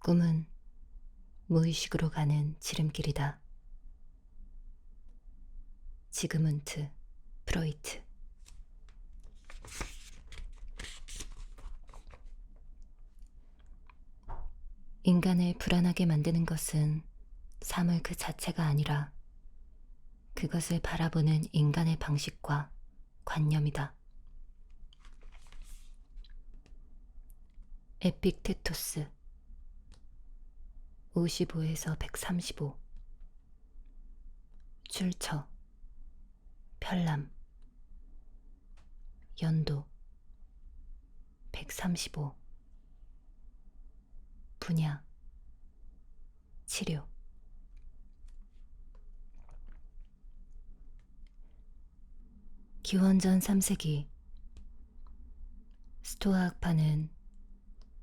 꿈은 무의식으로 가는 지름길이다. 지그문트 프로이트. 인간을 불안하게 만드는 것은 사물 그 자체가 아니라 그것을 바라보는 인간의 방식과 관념이다. 에픽테토스 55에서 135. 출처 편람 연도 135. 분야 치료. 기원전 3세기 스토아 학파는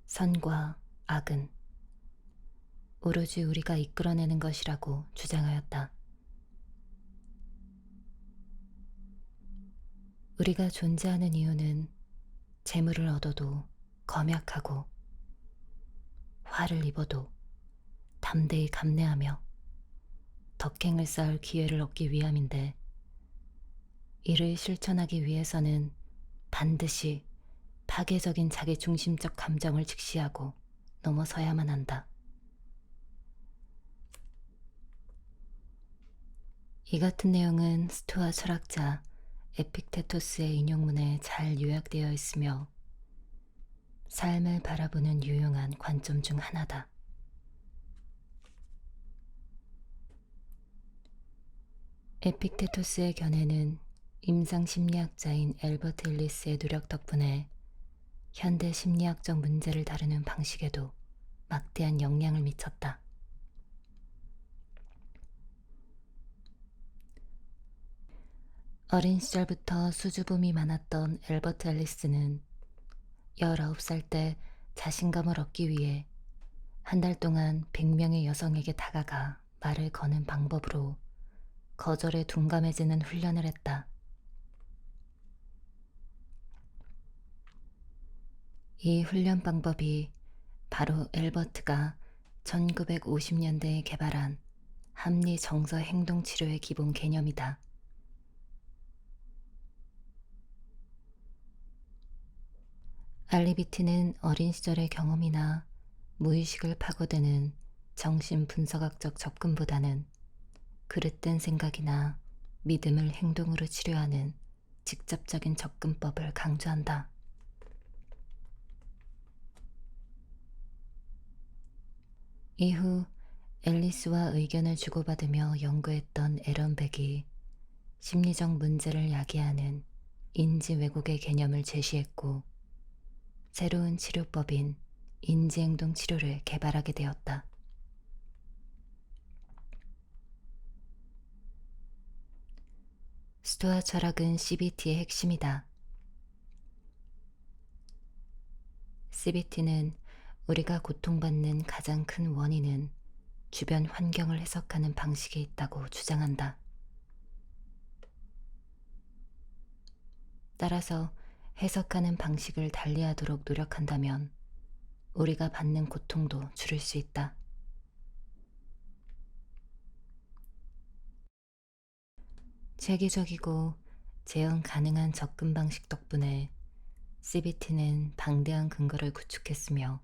선과 악은 오로지 우리가 이끌어내는 것이라고 주장하였다. 우리가 존재하는 이유는 재물을 얻어도 검약하고 화를 입어도 담대히 감내하며 덕행을 쌓을 기회를 얻기 위함인데, 이를 실천하기 위해서는 반드시 파괴적인 자기중심적 감정을 직시하고 넘어서야만 한다. 이 같은 내용은 스토아 철학자 에픽테토스의 인용문에 잘 요약되어 있으며 삶을 바라보는 유용한 관점 중 하나다. 에픽테토스의 견해는 임상 심리학자인 엘버트 일리스의 노력 덕분에 현대 심리학적 문제를 다루는 방식에도 막대한 영향을 미쳤다. 어린 시절부터 수줍음이 많았던 엘버트 앨리스는 19살 때 자신감을 얻기 위해 한 달 동안 100명의 여성에게 다가가 말을 거는 방법으로 거절에 둔감해지는 훈련을 했다. 이 훈련 방법이 바로 엘버트가 1950년대에 개발한 합리 정서 행동 치료의 기본 개념이다. 알리비티는 어린 시절의 경험이나 무의식을 파고드는 정신 분석학적 접근보다는 그릇된 생각이나 믿음을 행동으로 치료하는 직접적인 접근법을 강조한다. 이후 앨리스와 의견을 주고받으며 연구했던 에런 백이 심리적 문제를 야기하는 인지 왜곡의 개념을 제시했고, 새로운 치료법인 인지행동 치료를 개발하게 되었다. 스토아 철학은 CBT의 핵심이다. CBT는 우리가 고통받는 가장 큰 원인은 주변 환경을 해석하는 방식에 있다고 주장한다. 따라서 해석하는 방식을 달리하도록 노력한다면 우리가 받는 고통도 줄일 수 있다. 체계적이고 재현 가능한 접근 방식 덕분에 CBT는 방대한 근거를 구축했으며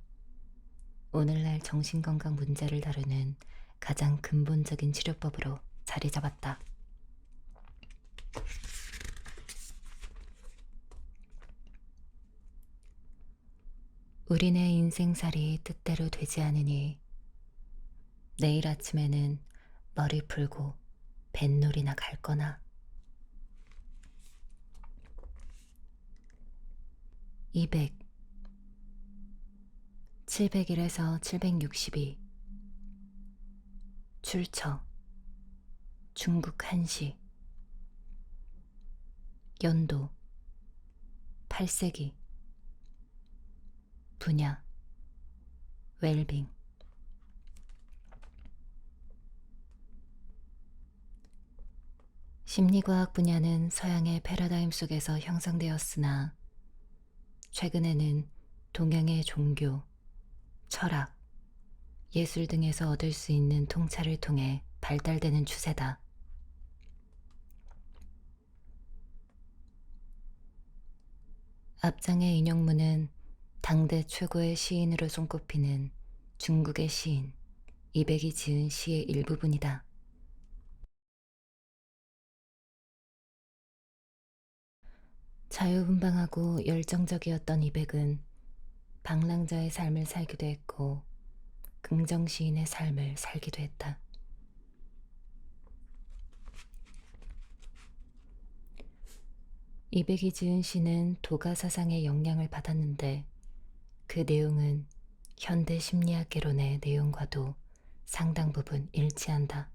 오늘날 정신건강 문제를 다루는 가장 근본적인 치료법으로 자리 잡았다. 우리네 인생살이 뜻대로 되지 않으니 내일 아침에는 머리 풀고 뱃놀이나 갈 거나. 200 701에서 762. 출처 중국 한시. 연도 8세기. 분야 웰빙. 심리과학 분야는 서양의 패러다임 속에서 형성되었으나 최근에는 동양의 종교, 철학, 예술 등에서 얻을 수 있는 통찰을 통해 발달되는 추세다. 앞장의 인용문은 당대 최고의 시인으로 손꼽히는 중국의 시인 이백이 지은 시의 일부분이다. 자유분방하고 열정적이었던 이백은 방랑자의 삶을 살기도 했고 긍정시인의 삶을 살기도 했다. 이백이 지은 시는 도가 사상의 영향을 받았는데 그 내용은 현대 심리학 개론의 내용과도 상당 부분 일치한다.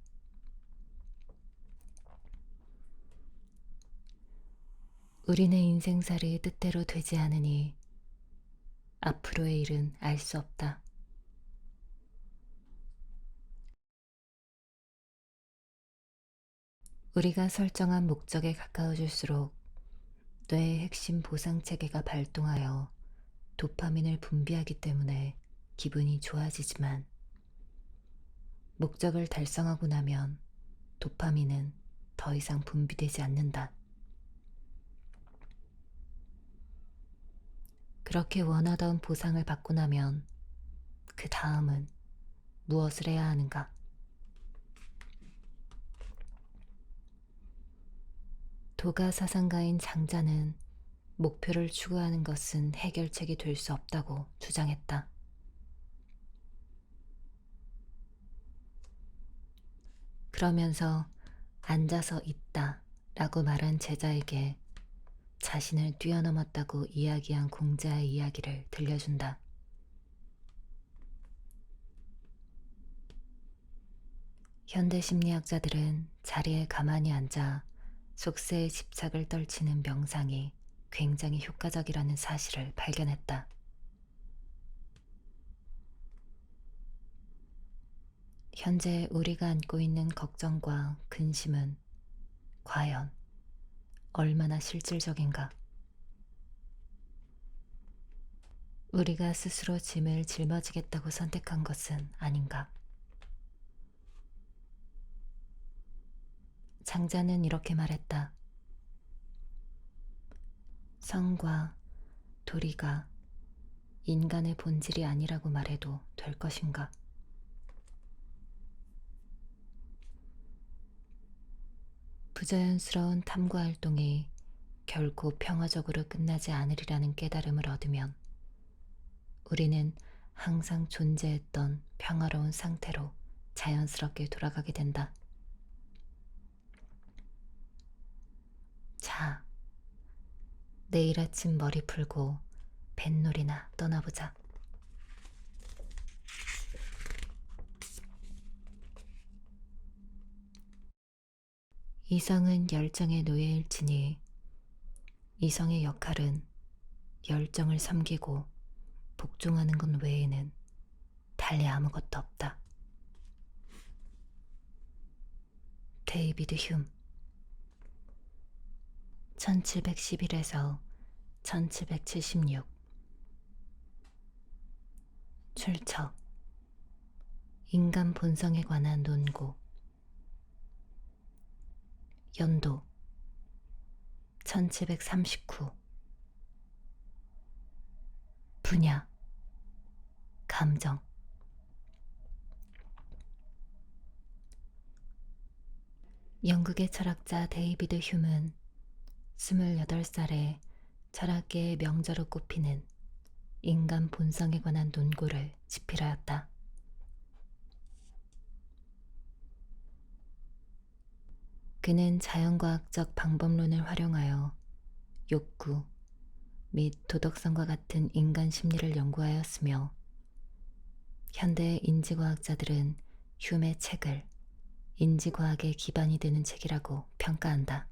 우리네 인생살이 뜻대로 되지 않으니 앞으로의 일은 알 수 없다. 우리가 설정한 목적에 가까워질수록 뇌의 핵심 보상 체계가 발동하여 도파민을 분비하기 때문에 기분이 좋아지지만 목적을 달성하고 나면 도파민은 더 이상 분비되지 않는다. 그렇게 원하던 보상을 받고 나면 그 다음은 무엇을 해야 하는가? 도가 사상가인 장자는 목표를 추구하는 것은 해결책이 될 수 없다고 주장했다. 그러면서 앉아서 있다 라고 말한 제자에게 자신을 뛰어넘었다고 이야기한 공자의 이야기를 들려준다. 현대 심리학자들은 자리에 가만히 앉아 속세의 집착을 떨치는 명상이 굉장히 효과적이라는 사실을 발견했다. 현재 우리가 안고 있는 걱정과 근심은 과연 얼마나 실질적인가? 우리가 스스로 짐을 짊어지겠다고 선택한 것은 아닌가? 장자는 이렇게 말했다. 성과 도리가 인간의 본질이 아니라고 말해도 될 것인가? 부자연스러운 탐구 활동이 결코 평화적으로 끝나지 않으리라는 깨달음을 얻으면 우리는 항상 존재했던 평화로운 상태로 자연스럽게 돌아가게 된다. 자, 내일 아침 머리 풀고 뱃놀이나 떠나보자. 이성은 열정의 노예일지니 이성의 역할은 열정을 섬기고 복종하는 것 외에는 달리 아무것도 없다. 데이비드 휴 1711에서 1776 출처 인간 본성에 관한 논고 연도 1739 분야 감정 영국의 철학자 데이비드 휴은 28살에 철학계의 명저로 꼽히는 인간 본성에 관한 논고를 집필하였다. 그는 자연과학적 방법론을 활용하여 욕구 및 도덕성과 같은 인간 심리를 연구하였으며 현대 인지과학자들은 휴메의 책을 인지과학의 기반이 되는 책이라고 평가한다.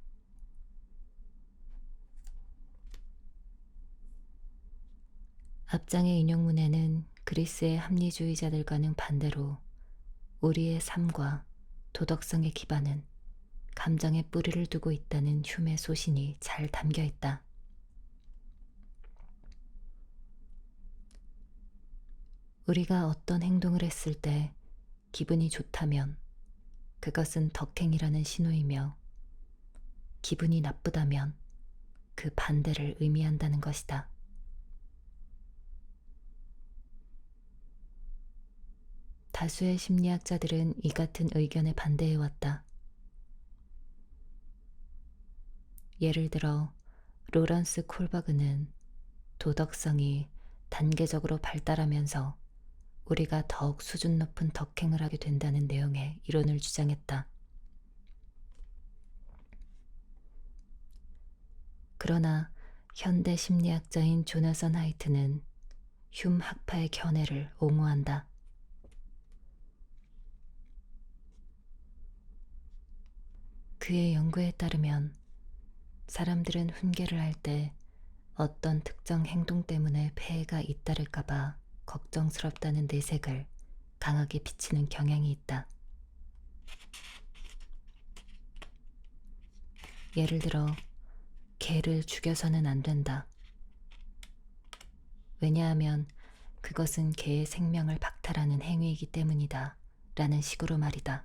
앞장의 인용문에는 그리스의 합리주의자들과는 반대로 우리의 삶과 도덕성의 기반은 감정에 뿌리를 두고 있다는 휴메의 소신이 잘 담겨 있다. 우리가 어떤 행동을 했을 때 기분이 좋다면 그것은 덕행이라는 신호이며 기분이 나쁘다면 그 반대를 의미한다는 것이다. 다수의 심리학자들은 이 같은 의견에 반대해왔다. 예를 들어 로런스 콜버그는 도덕성이 단계적으로 발달하면서 우리가 더욱 수준 높은 덕행을 하게 된다는 내용의 이론을 주장했다. 그러나 현대 심리학자인 조나선 하이트는 흉 학파의 견해를 옹호한다. 그의 연구에 따르면 사람들은 훈계를 할 때 어떤 특정 행동 때문에 폐해가 잇따를까봐 걱정스럽다는 내색을 강하게 비치는 경향이 있다. 예를 들어, 개를 죽여서는 안 된다. 왜냐하면 그것은 개의 생명을 박탈하는 행위이기 때문이다. 라는 식으로 말이다.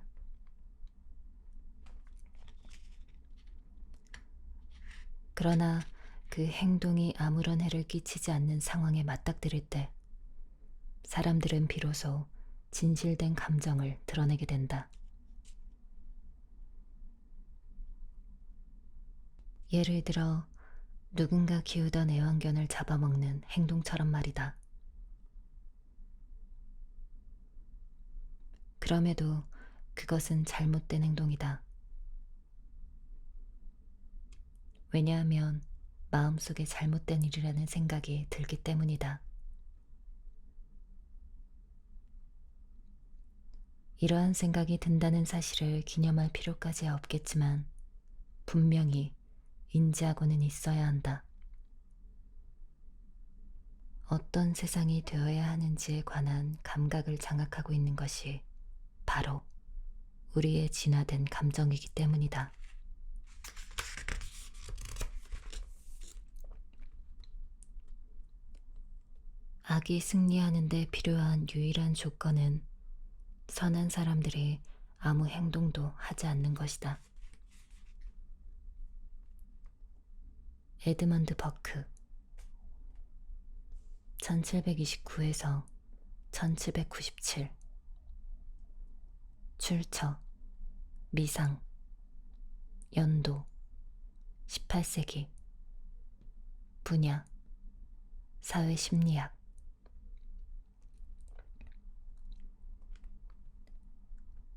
그러나 그 행동이 아무런 해를 끼치지 않는 상황에 맞닥뜨릴 때 사람들은 비로소 진실된 감정을 드러내게 된다. 예를 들어 누군가 키우던 애완견을 잡아먹는 행동처럼 말이다. 그럼에도 그것은 잘못된 행동이다. 왜냐하면 마음속에 잘못된 일이라는 생각이 들기 때문이다. 이러한 생각이 든다는 사실을 기념할 필요까지 없겠지만 분명히 인지하고는 있어야 한다. 어떤 세상이 되어야 하는지에 관한 감각을 장악하고 있는 것이 바로 우리의 진화된 감정이기 때문이다. 악이 승리하는 데 필요한 유일한 조건은 선한 사람들이 아무 행동도 하지 않는 것이다. 에드먼드 버크 1729에서 1797 출처 미상 연도 18세기 분야 사회심리학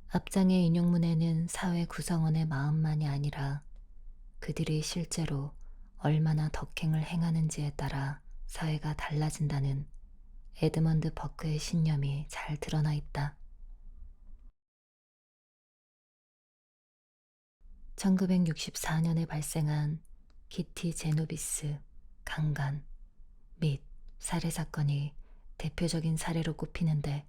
앞장의 인용문에는 사회 구성원의 마음만이 아니라 그들이 실제로 얼마나 덕행을 행하는지에 따라 사회가 달라진다는 에드먼드 버크의 신념이 잘 드러나 있다. 1964년에 발생한 키티 제노비스 강간 및 살해 사건이 대표적인 사례로 꼽히는데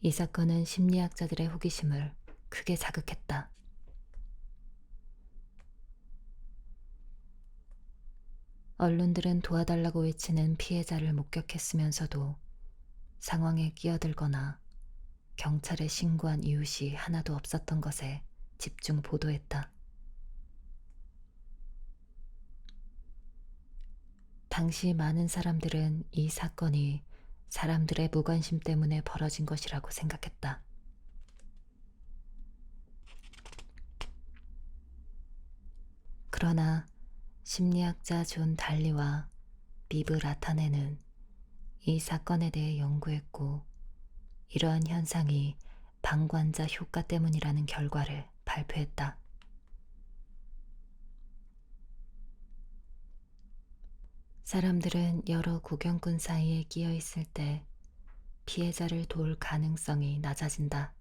이 사건은 심리학자들의 호기심을 크게 자극했다. 언론들은 도와달라고 외치는 피해자를 목격했으면서도 상황에 끼어들거나 경찰에 신고한 이웃이 하나도 없었던 것에 집중 보도했다. 당시 많은 사람들은 이 사건이 사람들의 무관심 때문에 벌어진 것이라고 생각했다. 그러나 심리학자 존 달리와 비브 라타네는 이 사건에 대해 연구했고 이러한 현상이 방관자 효과 때문이라는 결과를 발표했다. 사람들은 여러 구경꾼 사이에 끼어 있을 때 피해자를 도울 가능성이 낮아진다.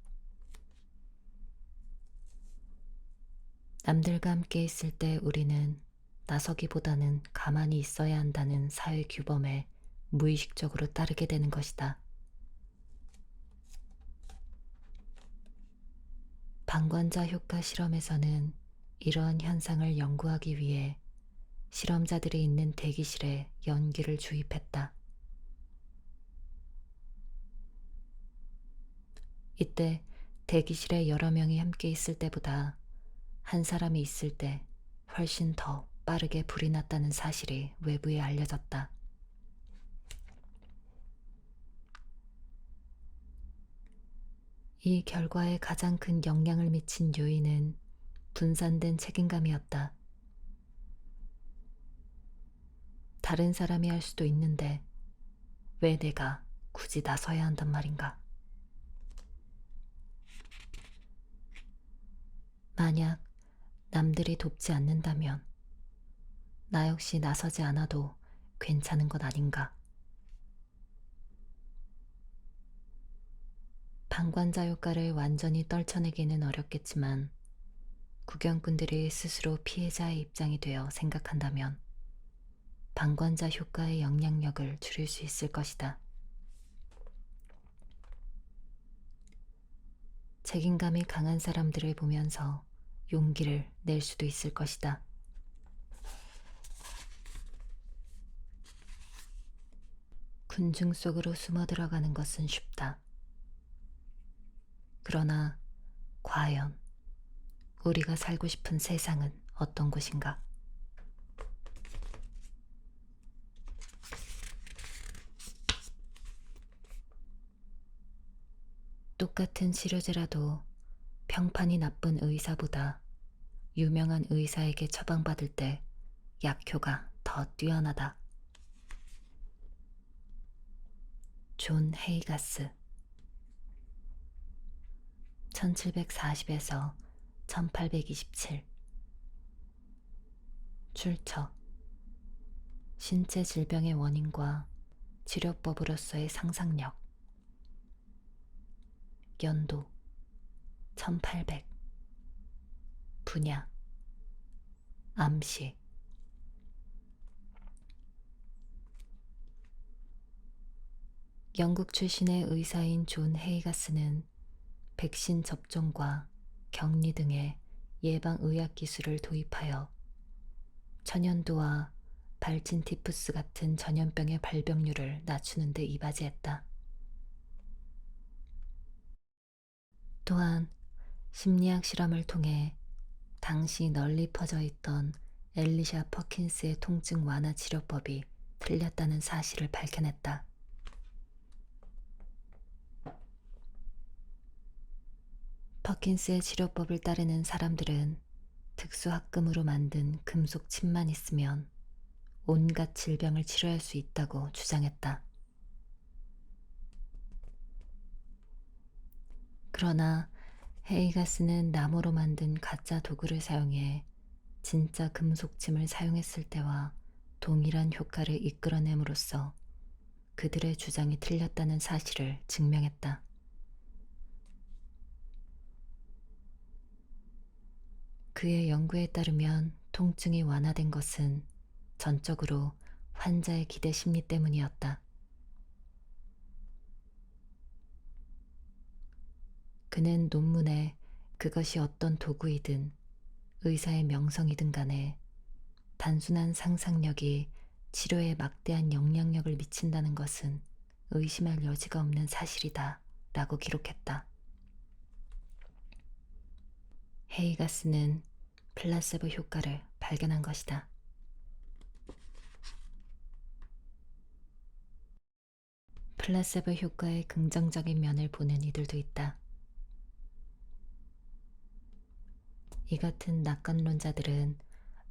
남들과 함께 있을 때 우리는 나서기보다는 가만히 있어야 한다는 사회 규범에 무의식적으로 따르게 되는 것이다. 방관자 효과 실험에서는 이러한 현상을 연구하기 위해 실험자들이 있는 대기실에 연기를 주입했다. 이때 대기실에 여러 명이 함께 있을 때보다 한 사람이 있을 때 훨씬 더 빠르게 불이 났다는 사실이 외부에 알려졌다. 이 결과에 가장 큰 영향을 미친 요인은 분산된 책임감이었다. 다른 사람이 할 수도 있는데 왜 내가 굳이 나서야 한단 말인가? 만약 남들이 돕지 않는다면 나 역시 나서지 않아도 괜찮은 것 아닌가? 방관자 효과를 완전히 떨쳐내기는 어렵겠지만 구경꾼들이 스스로 피해자의 입장이 되어 생각한다면 방관자 효과의 영향력을 줄일 수 있을 것이다. 책임감이 강한 사람들을 보면서 용기를 낼 수도 있을 것이다. 군중 속으로 숨어 들어가는 것은 쉽다. 그러나 과연 우리가 살고 싶은 세상은 어떤 곳인가? 똑같은 치료제라도 평판이 나쁜 의사보다 유명한 의사에게 처방받을 때 약효가 더 뛰어나다. 존 헤이가스 1740에서 1827 출처 신체 질병의 원인과 치료법으로서의 상상력 연도 1800 분야 암시 영국 출신의 의사인 존 헤이가스는 백신 접종과 격리 등의 예방의학 기술을 도입하여 천연두와 발진티푸스 같은 전염병의 발병률을 낮추는 데 이바지했다. 또한 심리학 실험을 통해 당시 널리 퍼져 있던 엘리샤 퍼킨스의 통증 완화 치료법이 틀렸다는 사실을 밝혀냈다. 퍼킨스의 치료법을 따르는 사람들은 특수합금으로 만든 금속 칩만 있으면 온갖 질병을 치료할 수 있다고 주장했다. 그러나 헤이가스는 나무로 만든 가짜 도구를 사용해 진짜 금속침을 사용했을 때와 동일한 효과를 이끌어냄으로써 그들의 주장이 틀렸다는 사실을 증명했다. 그의 연구에 따르면 통증이 완화된 것은 전적으로 환자의 기대 심리 때문이었다. 그는 논문에 그것이 어떤 도구이든 의사의 명성이든 간에 단순한 상상력이 치료에 막대한 영향력을 미친다는 것은 의심할 여지가 없는 사실이다 라고 기록했다. 헤이가스는 플라세보 효과를 발견한 것이다. 플라세보 효과의 긍정적인 면을 보는 이들도 있다. 이 같은 낙관론자들은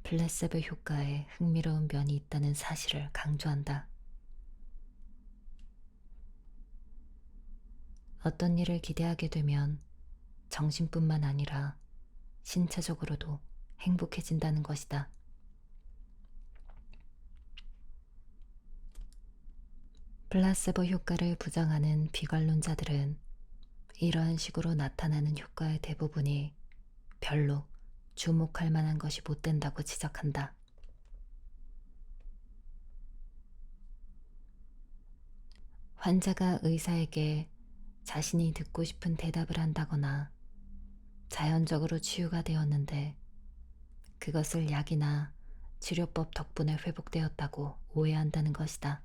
플라세보 효과에 흥미로운 면이 있다는 사실을 강조한다. 어떤 일을 기대하게 되면 정신뿐만 아니라 신체적으로도 행복해진다는 것이다. 플라세보 효과를 부정하는 비관론자들은 이러한 식으로 나타나는 효과의 대부분이 별로 주목할 만한 것이 못 된다고 지적한다. 환자가 의사에게 자신이 듣고 싶은 대답을 한다거나 자연적으로 치유가 되었는데 그것을 약이나 치료법 덕분에 회복되었다고 오해한다는 것이다.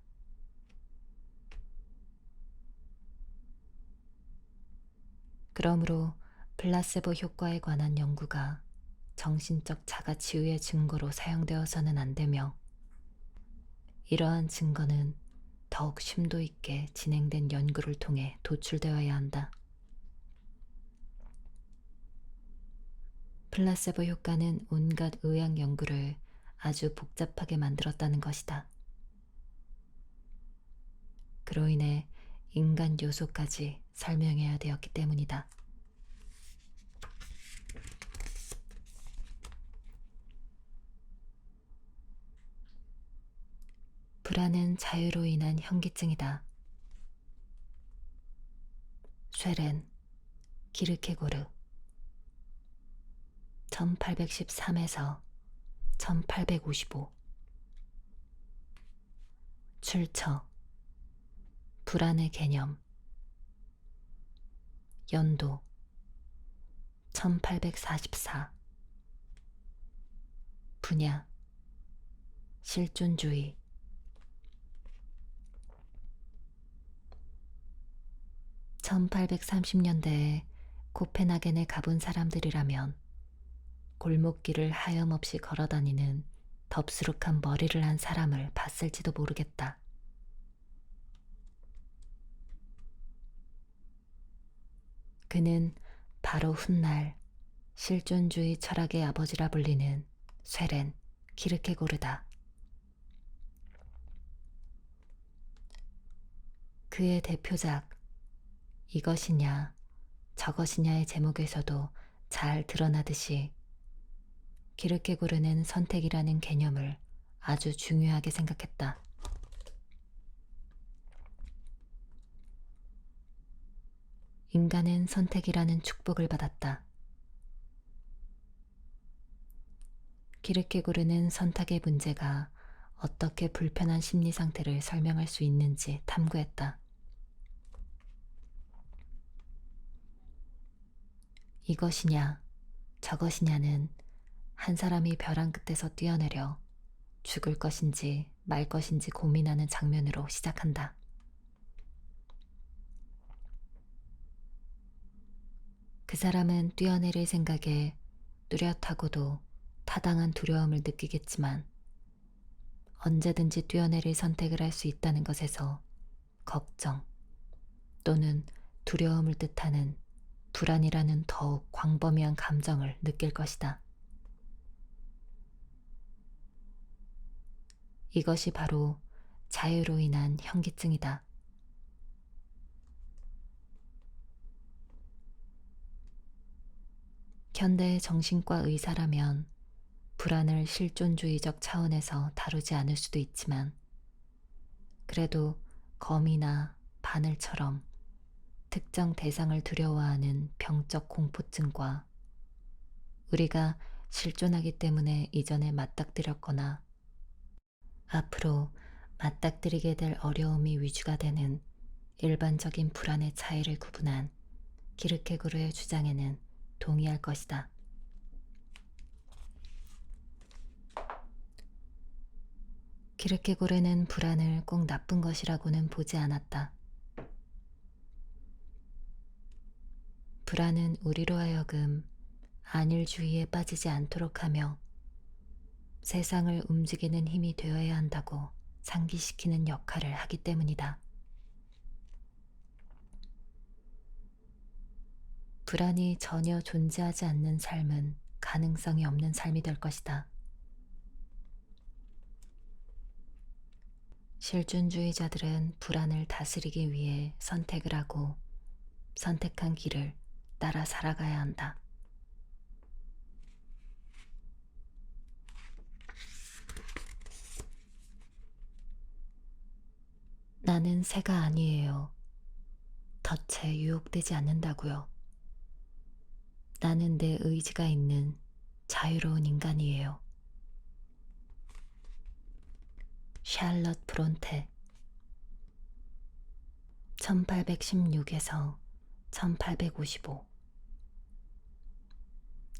그러므로 플라세보 효과에 관한 연구가 정신적 자가 치유의 증거로 사용되어서는 안 되며, 이러한 증거는 더욱 심도 있게 진행된 연구를 통해 도출되어야 한다. 플라세보 효과는 온갖 의학 연구를 아주 복잡하게 만들었다는 것이다. 그로 인해 인간 요소까지 설명해야 되었기 때문이다. 불안은 자유로 인한 현기증이다. 쉐렌, 기르케고르 1813에서 1855. 출처 불안의 개념. 연도 1844. 분야 실존주의. 1830년대에 코펜하겐에 가본 사람들이라면 골목길을 하염없이 걸어다니는 덥수룩한 머리를 한 사람을 봤을지도 모르겠다. 그는 바로 훗날 실존주의 철학의 아버지라 불리는 쇠렌 키르케고르다. 그의 대표작 이것이냐 저것이냐의 제목에서도 잘 드러나듯이 키르케고르는 선택이라는 개념을 아주 중요하게 생각했다. 인간은 선택이라는 축복을 받았다. 키르케고르는 선택의 문제가 어떻게 불편한 심리 상태를 설명할 수 있는지 탐구했다. 이것이냐 저것이냐는 한 사람이 벼랑 끝에서 뛰어내려 죽을 것인지 말 것인지 고민하는 장면으로 시작한다. 그 사람은 뛰어내릴 생각에 뚜렷하고도 타당한 두려움을 느끼겠지만 언제든지 뛰어내릴 선택을 할 수 있다는 것에서 걱정 또는 두려움을 뜻하는 불안이라는 더욱 광범위한 감정을 느낄 것이다. 이것이 바로 자유로 인한 현기증이다. 현대의 정신과 의사라면 불안을 실존주의적 차원에서 다루지 않을 수도 있지만, 그래도 거미나 바늘처럼 특정 대상을 두려워하는 병적 공포증과 우리가 실존하기 때문에 이전에 맞닥뜨렸거나 앞으로 맞닥뜨리게 될 어려움이 위주가 되는 일반적인 불안의 차이를 구분한 키르케고르의 주장에는 동의할 것이다. 키르케고르는 불안을 꼭 나쁜 것이라고는 보지 않았다. 불안은 우리로 하여금 안일주의에 빠지지 않도록 하며 세상을 움직이는 힘이 되어야 한다고 상기시키는 역할을 하기 때문이다. 불안이 전혀 존재하지 않는 삶은 가능성이 없는 삶이 될 것이다. 실존주의자들은 불안을 다스리기 위해 선택을 하고 선택한 길을 따라 살아가야 한다. 나는 새가 아니에요. 덫에 유혹되지 않는다고요. 나는 내 의지가 있는 자유로운 인간이에요. 샬럿 브론테 1816에서 1855.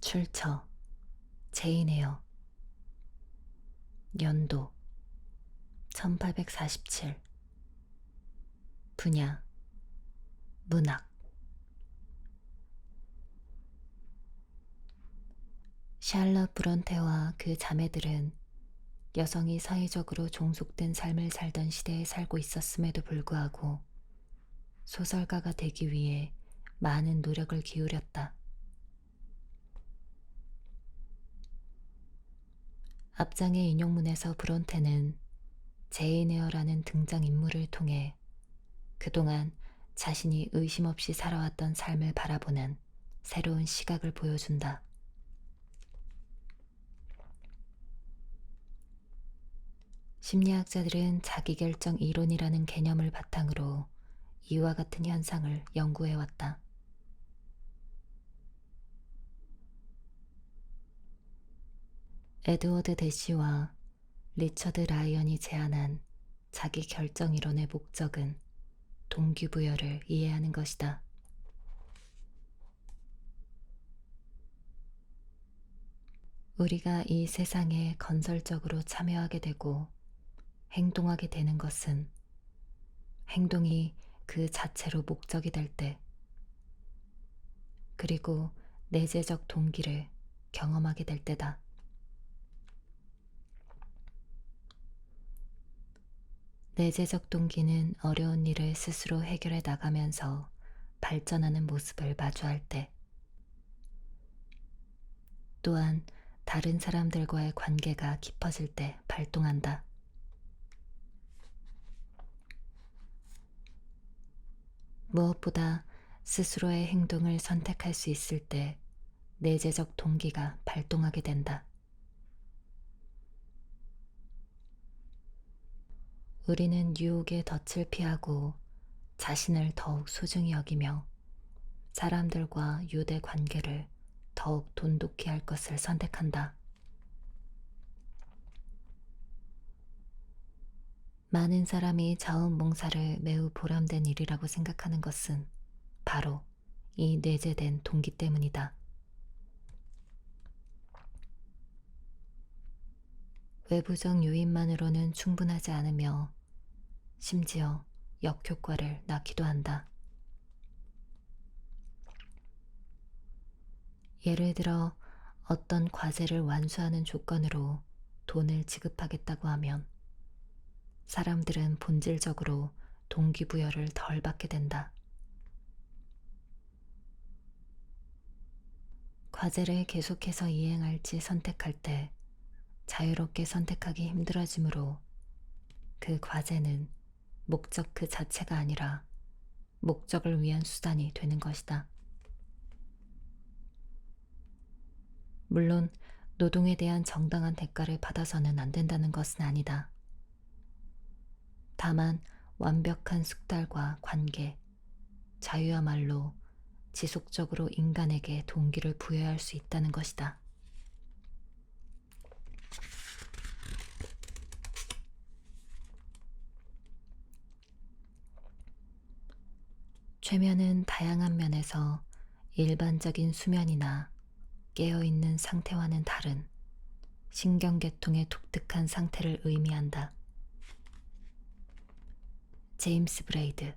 출처 제인 에어. 연도 1847. 분야 문학. 샬럿 브론테와 그 자매들은 여성이 사회적으로 종속된 삶을 살던 시대에 살고 있었음에도 불구하고 소설가가 되기 위해 많은 노력을 기울였다. 앞장의 인용문에서 브론테는 제인 에어라는 등장인물을 통해 그동안 자신이 의심 없이 살아왔던 삶을 바라보는 새로운 시각을 보여준다. 심리학자들은 자기결정 이론이라는 개념을 바탕으로 이와 같은 현상을 연구해왔다. 에드워드 대시와 리처드 라이언이 제안한 자기결정 이론의 목적은 동기부여를 이해하는 것이다. 우리가 이 세상에 건설적으로 참여하게 되고 행동하게 되는 것은 행동이 그 자체로 목적이 될 때, 그리고 내재적 동기를 경험하게 될 때다. 내재적 동기는 어려운 일을 스스로 해결해 나가면서 발전하는 모습을 마주할 때, 또한 다른 사람들과의 관계가 깊어질 때 발동한다. 무엇보다 스스로의 행동을 선택할 수 있을 때 내재적 동기가 발동하게 된다. 우리는 유혹의 덫을 피하고 자신을 더욱 소중히 여기며 사람들과 유대 관계를 더욱 돈독히 할 것을 선택한다. 많은 사람이 자원봉사를 매우 보람된 일이라고 생각하는 것은 바로 이 내재된 동기 때문이다. 외부적 요인만으로는 충분하지 않으며 심지어 역효과를 낳기도 한다. 예를 들어 어떤 과제를 완수하는 조건으로 돈을 지급하겠다고 하면 사람들은 본질적으로 동기부여를 덜 받게 된다. 과제를 계속해서 이행할지 선택할 때 자유롭게 선택하기 힘들어지므로 그 과제는 목적 그 자체가 아니라 목적을 위한 수단이 되는 것이다. 물론 노동에 대한 정당한 대가를 받아서는 안 된다는 것은 아니다. 다만 완벽한 숙달과 관계, 자유야말로 지속적으로 인간에게 동기를 부여할 수 있다는 것이다. 최면은 다양한 면에서 일반적인 수면이나 깨어있는 상태와는 다른 신경계통의 독특한 상태를 의미한다. 제임스 브레이드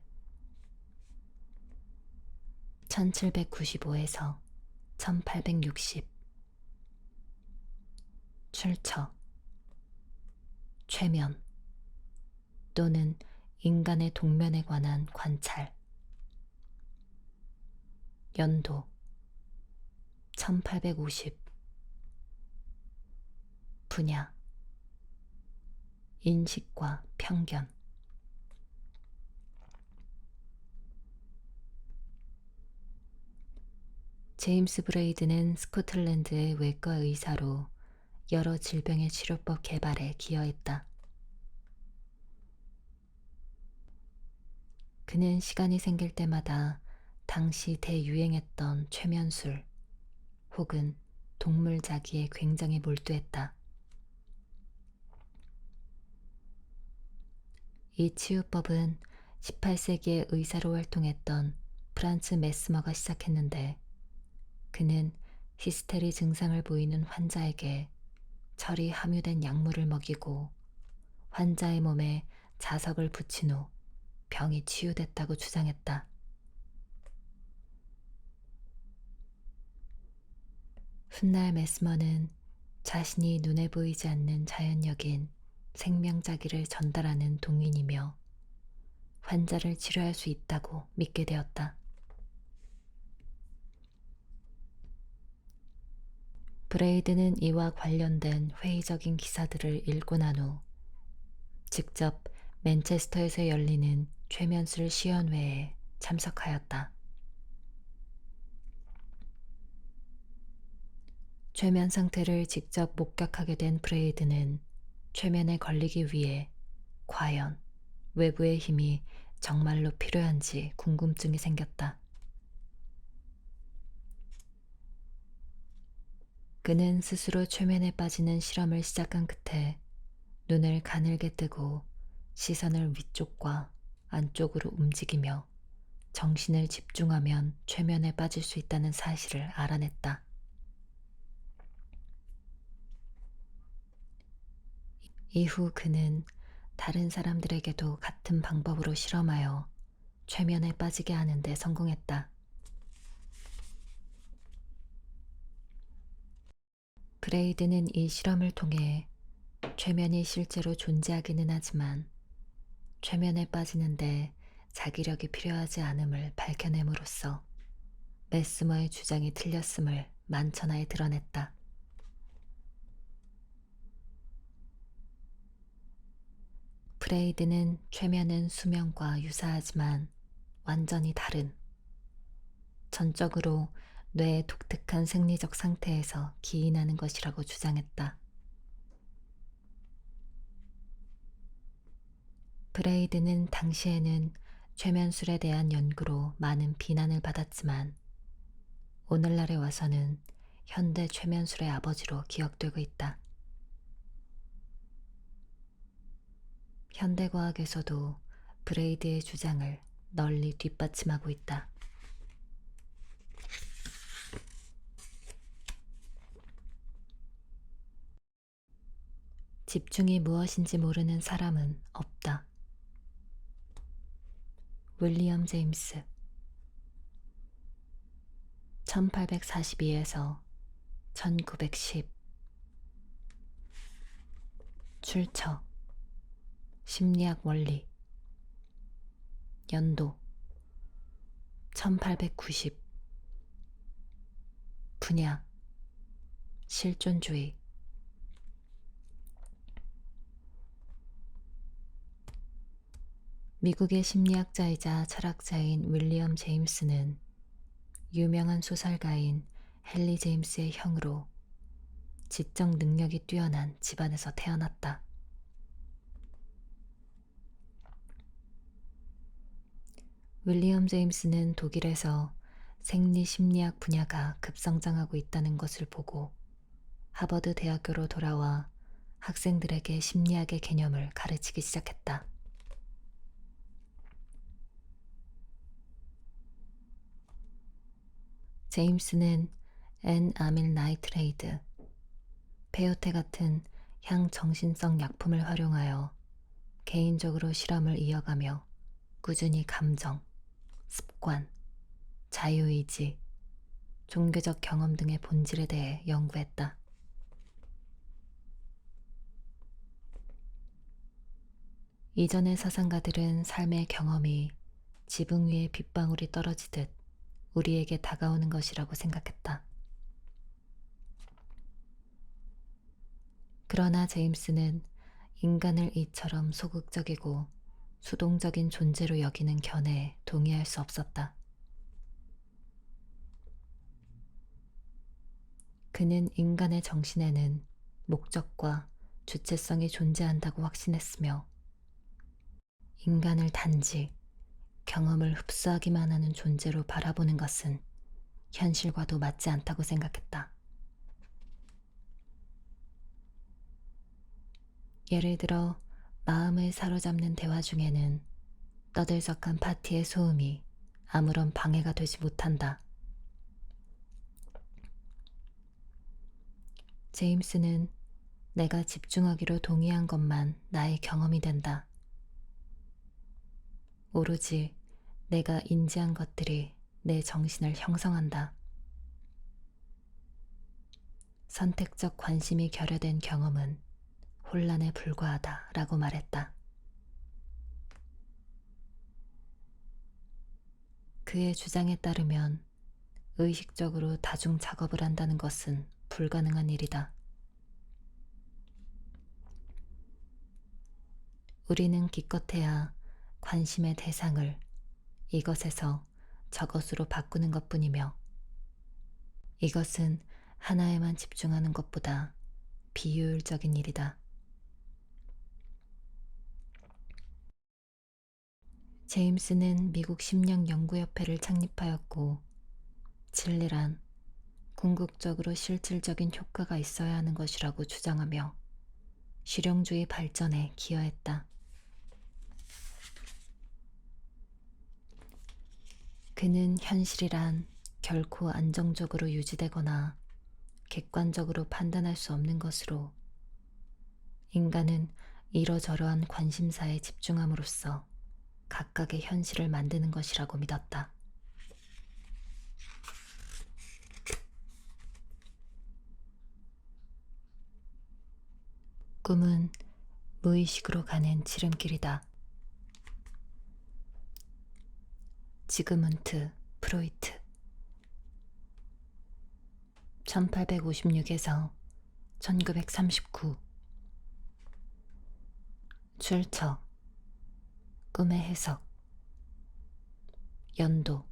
1795에서 1860 출처 최면 또는 인간의 동면에 관한 관찰 연도 1850 분야 인식과 편견 제임스 브레이드는 스코틀랜드의 외과 의사로 여러 질병의 치료법 개발에 기여했다. 그는 시간이 생길 때마다 당시 대유행했던 최면술 혹은 동물자기에 굉장히 몰두했다. 이 치유법은 18세기에 의사로 활동했던 프란츠 메스머가 시작했는데 그는 히스테리 증상을 보이는 환자에게 철이 함유된 약물을 먹이고 환자의 몸에 자석을 붙인 후 병이 치유됐다고 주장했다. 훗날 메스머는 자신이 눈에 보이지 않는 자연력인 생명자기를 전달하는 동인이며 환자를 치료할 수 있다고 믿게 되었다. 브레이드는 이와 관련된 회의적인 기사들을 읽고 난 후 직접 맨체스터에서 열리는 최면술 시연회에 참석하였다. 최면 상태를 직접 목격하게 된 브레이드는 최면에 걸리기 위해 과연 외부의 힘이 정말로 필요한지 궁금증이 생겼다. 그는 스스로 최면에 빠지는 실험을 시작한 끝에 눈을 가늘게 뜨고 시선을 위쪽과 안쪽으로 움직이며 정신을 집중하면 최면에 빠질 수 있다는 사실을 알아냈다. 이후 그는 다른 사람들에게도 같은 방법으로 실험하여 최면에 빠지게 하는 데 성공했다. 브레이드는 이 실험을 통해 최면이 실제로 존재하기는 하지만 최면에 빠지는데 자기력이 필요하지 않음을 밝혀냄으로써 메스머의 주장이 틀렸음을 만천하에 드러냈다. 프레이드는 최면은 수면과 유사하지만 완전히 다른, 전적으로 뇌의 독특한 생리적 상태에서 기인하는 것이라고 주장했다. 브레이드는 당시에는 최면술에 대한 연구로 많은 비난을 받았지만 오늘날에 와서는 현대 최면술의 아버지로 기억되고 있다. 현대과학에서도 브레이드의 주장을 널리 뒷받침하고 있다. 집중이 무엇인지 모르는 사람은 없다. 윌리엄 제임스 1842에서 1910 출처 심리학 원리 연도 1890 분야 실존주의 미국의 심리학자이자 철학자인 윌리엄 제임스는 유명한 소설가인 헨리 제임스의 형으로 지적 능력이 뛰어난 집안에서 태어났다. 윌리엄 제임스는 독일에서 생리심리학 분야가 급성장하고 있다는 것을 보고 하버드 대학교로 돌아와 학생들에게 심리학의 개념을 가르치기 시작했다. 제임스는 N-아밀 나이트레이드, 페요테 같은 향정신성 약품을 활용하여 개인적으로 실험을 이어가며 꾸준히 감정, 습관, 자유의지, 종교적 경험 등의 본질에 대해 연구했다. 이전의 사상가들은 삶의 경험이 지붕 위에 빗방울이 떨어지듯 우리에게 다가오는 것이라고 생각했다. 그러나 제임스는 인간을 이처럼 소극적이고 수동적인 존재로 여기는 견해에 동의할 수 없었다. 그는 인간의 정신에는 목적과 주체성이 존재한다고 확신했으며 인간을 단지 경험을 흡수하기만 하는 존재로 바라보는 것은 현실과도 맞지 않다고 생각했다. 예를 들어 마음을 사로잡는 대화 중에는 떠들썩한 파티의 소음이 아무런 방해가 되지 못한다. 제임스는 내가 집중하기로 동의한 것만 나의 경험이 된다. 오로지 내가 인지한 것들이 내 정신을 형성한다. 선택적 관심이 결여된 경험은 혼란에 불과하다라고 말했다. 그의 주장에 따르면 의식적으로 다중 작업을 한다는 것은 불가능한 일이다. 우리는 기껏해야 관심의 대상을 이것에서 저것으로 바꾸는 것뿐이며 이것은 하나에만 집중하는 것보다 비효율적인 일이다. 제임스는 미국 심령연구협회를 창립하였고 진리란 궁극적으로 실질적인 효과가 있어야 하는 것이라고 주장하며 실용주의 발전에 기여했다. 그는 현실이란 결코 안정적으로 유지되거나 객관적으로 판단할 수 없는 것으로 인간은 이러저러한 관심사에 집중함으로써 각각의 현실을 만드는 것이라고 믿었다. 꿈은 무의식으로 가는 지름길이다. 지그문트 프로이트 1856에서 1939 출처 꿈의 해석 연도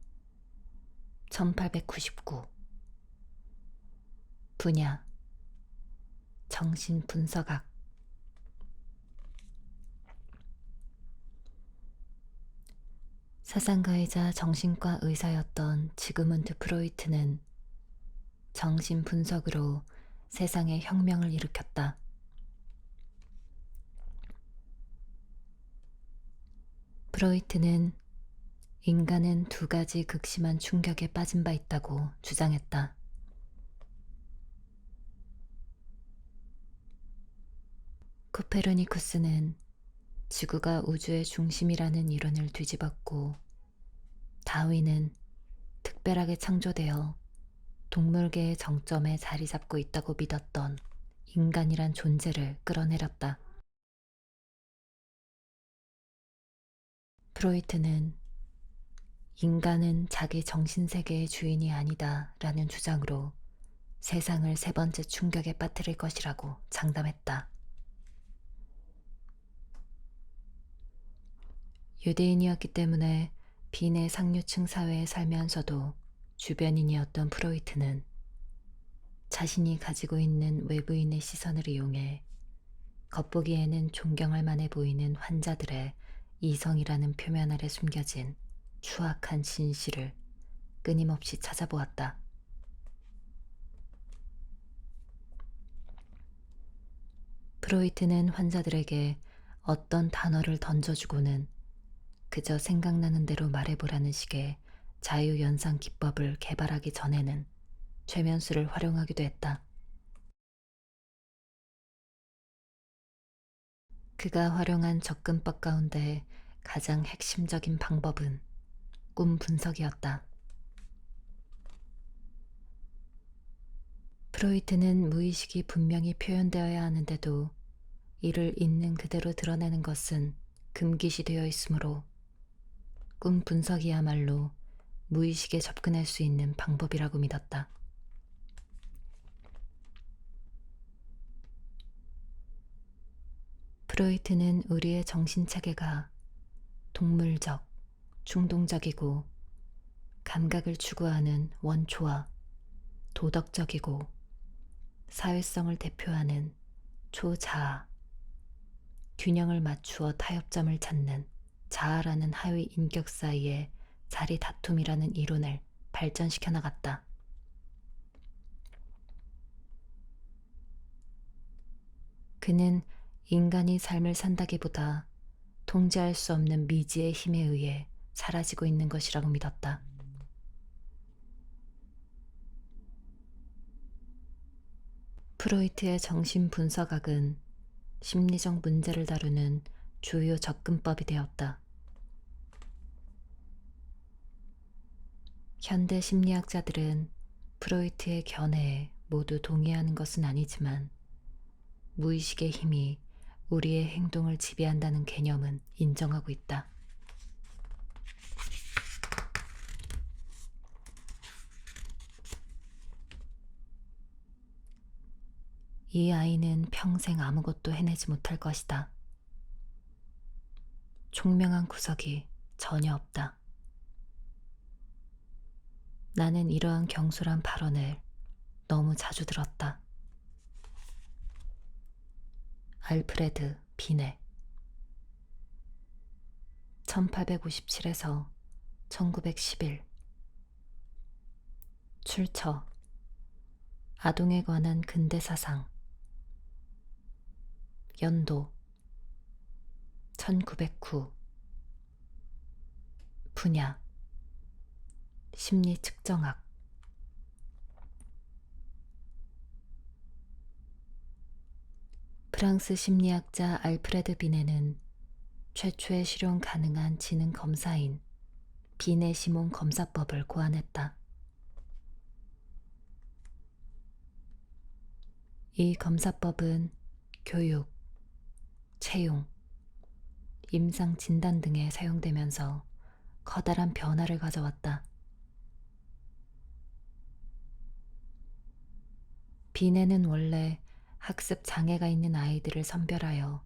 1899 분야 정신분석학 사상가이자 정신과 의사였던 지그문트 프로이트는 정신분석으로 세상에 혁명을 일으켰다. 프로이트는 인간은 두 가지 극심한 충격에 빠진 바 있다고 주장했다. 코페르니쿠스는 지구가 우주의 중심이라는 이론을 뒤집었고 다윈은 특별하게 창조되어 동물계의 정점에 자리 잡고 있다고 믿었던 인간이란 존재를 끌어내렸다. 프로이트는 인간은 자기 정신세계의 주인이 아니다 라는 주장으로 세상을 세 번째 충격에 빠뜨릴 것이라고 장담했다. 유대인이었기 때문에 빈의 상류층 사회에 살면서도 주변인이었던 프로이트는 자신이 가지고 있는 외부인의 시선을 이용해 겉보기에는 존경할 만해 보이는 환자들의 이성이라는 표면 아래 숨겨진 추악한 진실을 끊임없이 찾아보았다. 프로이트는 환자들에게 어떤 단어를 던져주고는 그저 생각나는 대로 말해보라는 식의 자유연상 기법을 개발하기 전에는 최면수를 활용하기도 했다. 그가 활용한 접근법 가운데 가장 핵심적인 방법은 꿈 분석이었다. 프로이트는 무의식이 분명히 표현되어야 하는데도 이를 있는 그대로 드러내는 것은 금기시되어 있으므로 꿈 분석이야말로 무의식에 접근할 수 있는 방법이라고 믿었다. 프로이트는 우리의 정신체계가 동물적, 충동적이고 감각을 추구하는 원초와 도덕적이고 사회성을 대표하는 초자아, 균형을 맞추어 타협점을 찾는 자아라는 하위 인격 사이의 자리 다툼이라는 이론을 발전시켜 나갔다. 그는 인간이 삶을 산다기보다 통제할 수 없는 미지의 힘에 의해 사라지고 있는 것이라고 믿었다. 프로이트의 정신분석학은 심리적 문제를 다루는 주요 접근법이 되었다. 현대 심리학자들은 프로이트의 견해에 모두 동의하는 것은 아니지만 무의식의 힘이 우리의 행동을 지배한다는 개념은 인정하고 있다. 이 아이는 평생 아무것도 해내지 못할 것이다. 총명한 구석이 전혀 없다. 나는 이러한 경솔한 발언을 너무 자주 들었다. 알프레드 비네 1857에서 1911 출처 아동에 관한 근대사상 연도 1909 분야 심리측정학 프랑스 심리학자 알프레드 비네는 최초의 실용 가능한 지능 검사인 비네 시몬 검사법을 고안했다. 이 검사법은 교육, 채용, 임상 진단 등에 사용되면서 커다란 변화를 가져왔다. 비네는 원래 학습 장애가 있는 아이들을 선별하여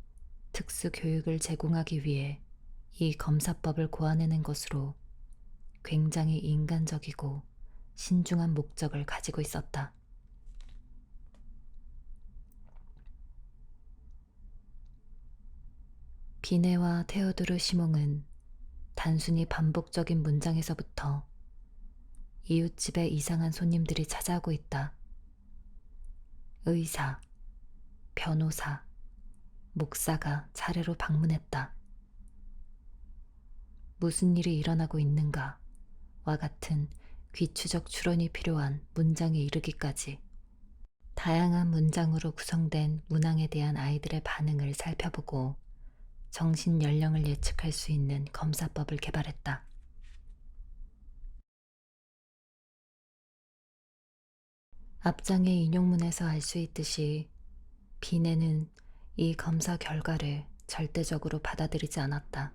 특수 교육을 제공하기 위해 이 검사법을 고안해낸 것으로 굉장히 인간적이고 신중한 목적을 가지고 있었다. 비네와 테오도르 시몽은 단순히 반복적인 문장에서부터 이웃집에 이상한 손님들이 찾아오고 있다. 의사, 변호사, 목사가 차례로 방문했다. 무슨 일이 일어나고 있는가와 같은 귀추적 추론이 필요한 문장에 이르기까지 다양한 문장으로 구성된 문항에 대한 아이들의 반응을 살펴보고 정신 연령을 예측할 수 있는 검사법을 개발했다. 앞장의 인용문에서 알 수 있듯이 비네는 이 검사 결과를 절대적으로 받아들이지 않았다.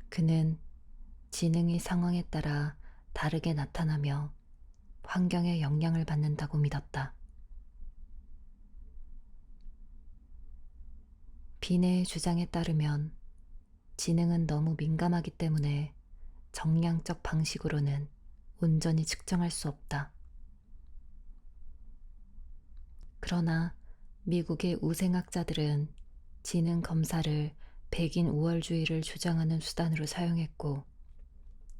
그는 지능이 상황에 따라 다르게 나타나며 환경에 영향을 받는다고 믿었다. 비네의 주장에 따르면 지능은 너무 민감하기 때문에 정량적 방식으로는 온전히 측정할 수 없다. 그러나 미국의 우생학자들은 지능 검사를 백인 우월주의를 주장하는 수단으로 사용했고,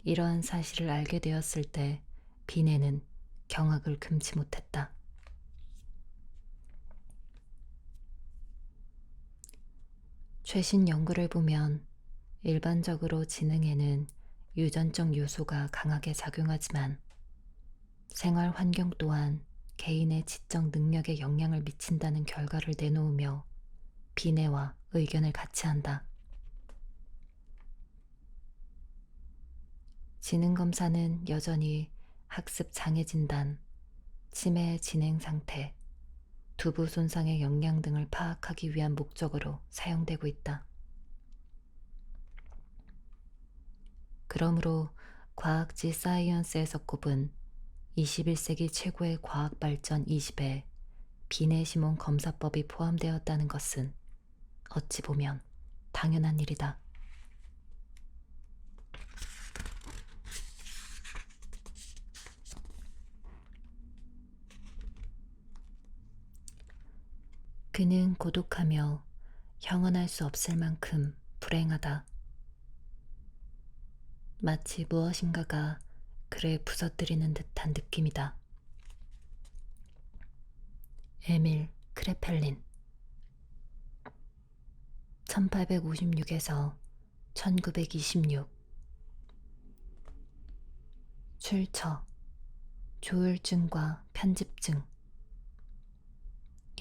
이러한 사실을 알게 되었을 때 비네는 경악을 금치 못했다. 최신 연구를 보면 일반적으로 지능에는 유전적 요소가 강하게 작용하지만 생활 환경 또한 개인의 지적 능력에 영향을 미친다는 결과를 내놓으며 비네와 의견을 같이 한다. 지능검사는 여전히 학습 장애 진단, 치매 진행 상태, 두부 손상의 영향 등을 파악하기 위한 목적으로 사용되고 있다. 그러므로 과학지 사이언스에서 꼽은 21세기 최고의 과학 발전 20에 비네 시몬 검사법이 포함되었다는 것은 어찌 보면 당연한 일이다. 그는 고독하며 형언할 수 없을 만큼 불행하다. 마치 무엇인가가 그를 부서뜨리는 듯한 느낌이다. 에밀 크레펠린 1856에서 1926 출처 조울증과 편집증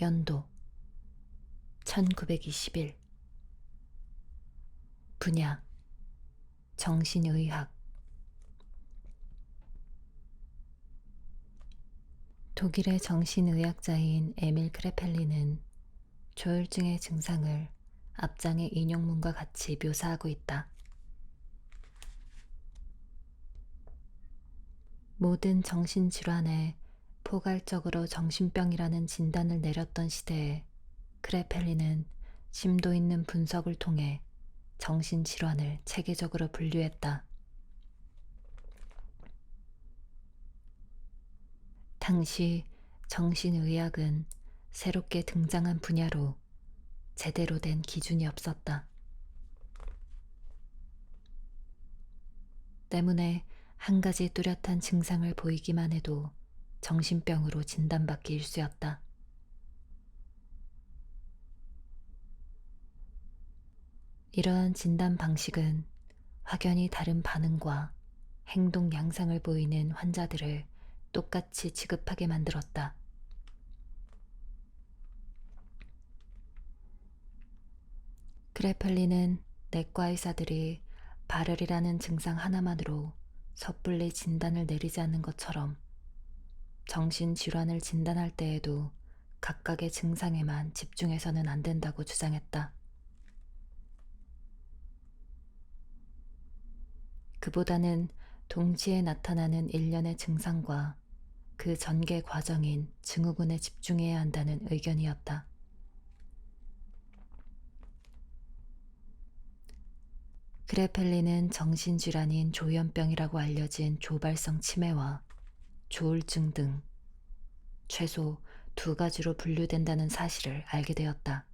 연도 1921 분야 정신의학 독일의 정신의학자인 에밀 크레펠리는 조울증의 증상을 앞장의 인용문과 같이 묘사하고 있다. 모든 정신질환에 포괄적으로 정신병이라는 진단을 내렸던 시대에 크레펠리는 심도 있는 분석을 통해 정신질환을 체계적으로 분류했다. 당시 정신의학은 새롭게 등장한 분야로 제대로 된 기준이 없었다. 때문에 한 가지 뚜렷한 증상을 보이기만 해도 정신병으로 진단받기 일쑤였다. 이러한 진단 방식은 확연히 다른 반응과 행동 양상을 보이는 환자들을 똑같이 취급하게 만들었다. 크레펠리는 내과 의사들이 발열이라는 증상 하나만으로 섣불리 진단을 내리지 않는 것처럼 정신질환을 진단할 때에도 각각의 증상에만 집중해서는 안 된다고 주장했다. 그보다는 동시에 나타나는 일련의 증상과 그 전개 과정인 증후군에 집중해야 한다는 의견이었다. 크레펠리는 정신질환인 조현병이라고 알려진 조발성 치매와 조울증 등 최소 두 가지로 분류된다는 사실을 알게 되었다.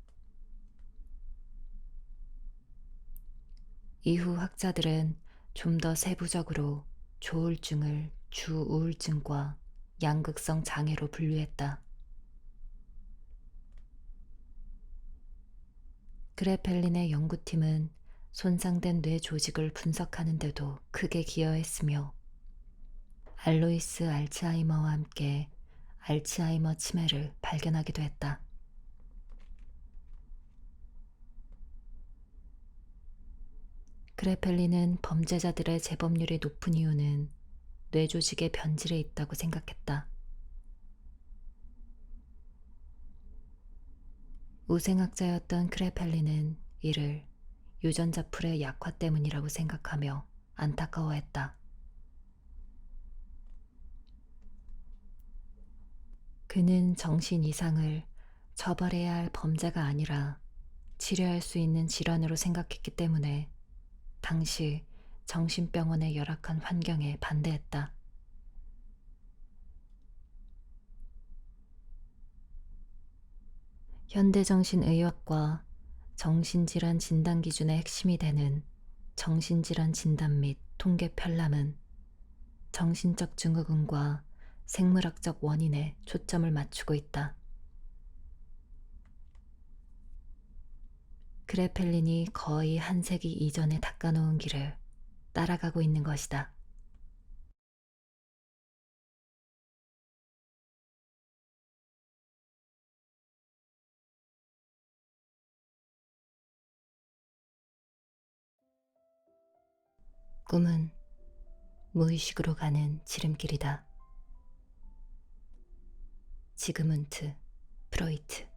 이후 학자들은 좀 더 세부적으로 조울증을 주우울증과 양극성 장애로 분류했다. 그레펠린의 연구팀은 손상된 뇌 조직을 분석하는 데도 크게 기여했으며 알로이스 알츠하이머와 함께 알츠하이머 치매를 발견하기도 했다. 그레펠린은 범죄자들의 재범률이 높은 이유는 뇌 조직의 변질에 있다고 생각했다. 우생학자였던 크레펠린은 이를 유전자 풀의 약화 때문이라고 생각하며 안타까워했다. 그는 정신 이상을 처벌해야 할 범죄가 아니라 치료할 수 있는 질환으로 생각했기 때문에 당시 정신병원의 열악한 환경에 반대했다. 현대정신의학과 정신질환 진단 기준의 핵심이 되는 정신질환 진단 및 통계 편람은 정신적 증후군과 생물학적 원인에 초점을 맞추고 있다. 그레펠린이 거의 한 세기 이전에 닦아놓은 길을 따라가고 있는 것이다. 꿈은 무의식으로 가는 지름길이다. 지그문트 프로이트.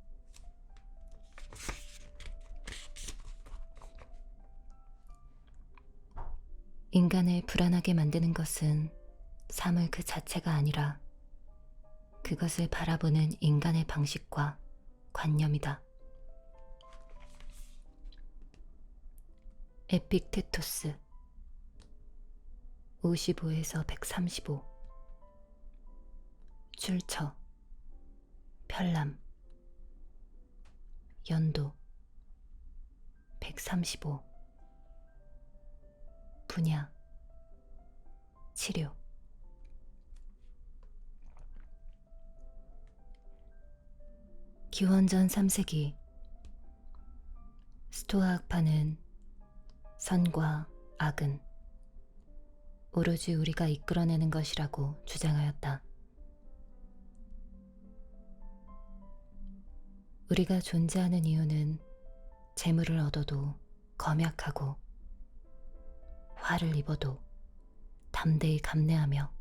인간을 불안하게 만드는 것은 사물 그 자체가 아니라 그것을 바라보는 인간의 방식과 관념이다. 에픽테토스 55에서 135. 출처 편람 연도 135. 분야 치료. 기원전 3세기 스토아 학파는 선과 악은 오로지 우리가 이끌어내는 것이라고 주장하였다. 우리가 존재하는 이유는 재물을 얻어도 검약하고 화를 입어도 담대히 감내하며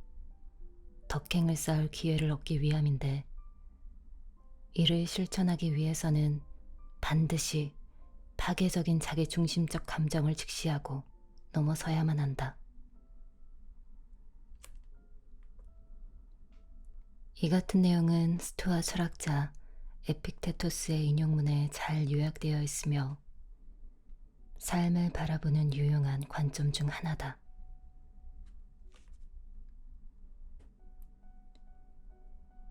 덕행을 쌓을 기회를 얻기 위함인데 이를 실천하기 위해서는 반드시 파괴적인 자기중심적 감정을 직시하고 넘어서야만 한다. 이 같은 내용은 스토아 철학자 에픽테토스의 인용문에 잘 요약되어 있으며 삶을 바라보는 유용한 관점 중 하나다.